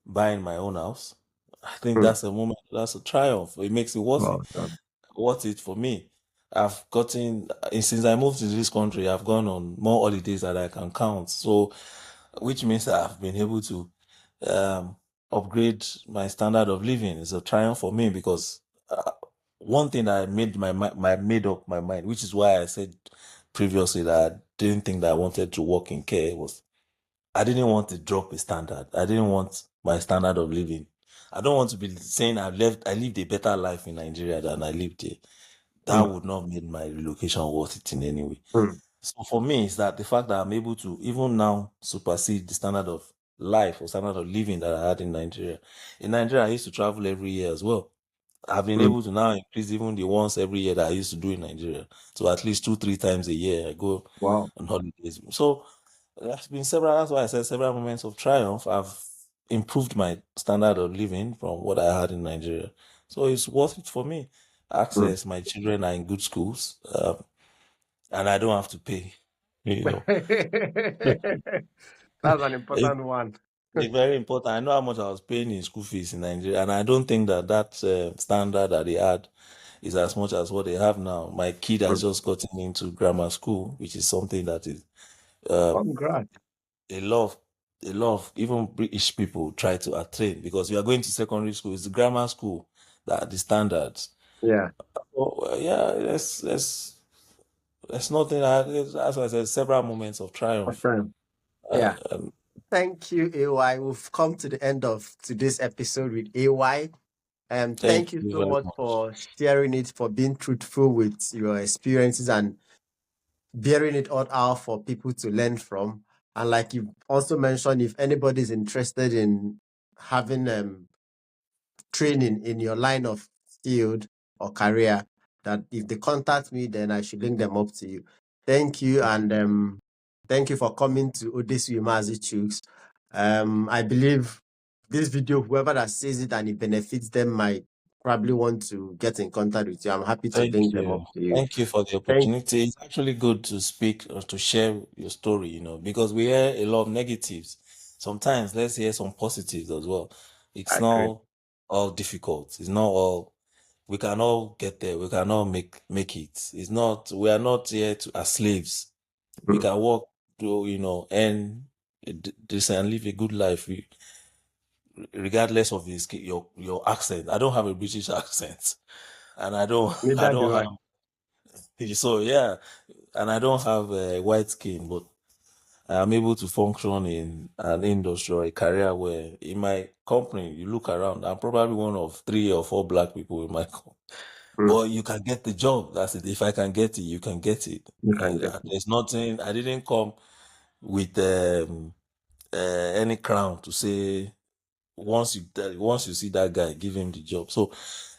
buying my own house. I think Mm. that's a moment, that's a triumph. It makes it Well done. worth it for me. I've gotten, since I moved to this country, I've gone on more holidays that I can count. So, which means that I've been able to um, upgrade my standard of living. It's a triumph for me because one thing that I made made up my mind, which is why I said previously that I didn't think that I wanted to work in care, was I didn't want to drop a standard. I didn't want my standard of living. I don't want to be saying I lived a better life in Nigeria than I lived here. That Mm. would not make my relocation worth it in any way. Mm. So for me, it's that the fact that I'm able to even now supersede the standard of life or standard of living that I had in Nigeria. In Nigeria, I used to travel every year as well. I've been Mm. able to now increase even the once every year that I used to do in Nigeria. So at least 2, 3 times a year I go Wow. on holidays. So there's been several, that's why I said several moments of triumph. I've improved my standard of living from what I had in Nigeria. So it's worth it for me. Mm. Access, my children are in good schools, and I don't have to pay, you know. That's an It- important one. It's very important. I know how much I was paying in school fees in Nigeria, and I don't think that standard that they had is as much as what they have now. My kid has Mm. just gotten into grammar school, which is something that is uh, Congrats. a lot of even British people try to attain because we are going to secondary school. It's the grammar school that are the standards. Yeah. So yeah, there's nothing. As I said, several moments of triumph. Okay. Uh, Yeah. um, Thank you, AY. We've come to the end of today's episode with AY. And thank thank you you so very much much. for sharing it, for being truthful with your experiences and bearing it all out for people to learn from. And like you also mentioned, if anybody is interested in having training in your line of field or career, that if they contact me, then I should link them up to you. Thank you, and thank you for coming to Odesu Imazi Chooks. I believe this video, whoever that sees it and it benefits them, might probably want to get in contact with you. I'm happy to Thank link them up you. to you. Thank you for the Thank opportunity. It's actually good to speak or to share your story, because we hear a lot of negatives. Sometimes let's hear some positives as well. It's Agree. not all difficult. It's not all we can all get there. We can all make it. It's not we are not here to as slaves. We Mm. can work to, earn this and live a good life regardless of your accent. I don't have a British accent and I don't I Neither don't do I. have so yeah, and I don't have white skin, but I am able to function in an industry or a career where in my company, you look around, I'm probably one of 3 or 4 black people in my company. Mm. But you can get the job. That's it. If I can get it, you can get it. You can get it. There's nothing. I didn't come with any crown to say once you see that guy, give him the job. So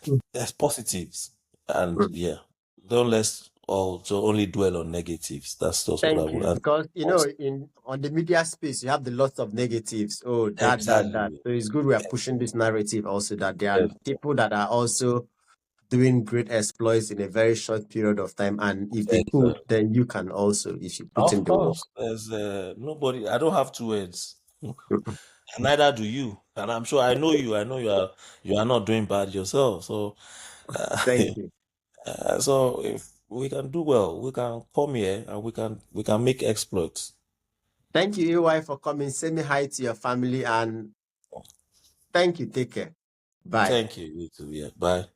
Mm. there's positives, and Mm. yeah, don't let's also only dwell on negatives. That's just what I Thank would. you. And Because also, in on the media space, you have the lots of negatives. Oh, that. exactly, So it's good we are pushing this narrative also that there are yes, people that are also doing great exploits in a very short period of time. And if they could, exactly. then you can also if you put in Of the work. course, there's nobody. I don't have 2 heads. Mm. Neither do you, and I'm sure I know you. I know you are not doing bad yourself. So, uh, Thank you. so if we can do well, we can come here and we can make exploits. Thank you, AY, for coming. Say me hi to your family and thank you. Take care. Bye. Thank you. You too. Yeah. Bye.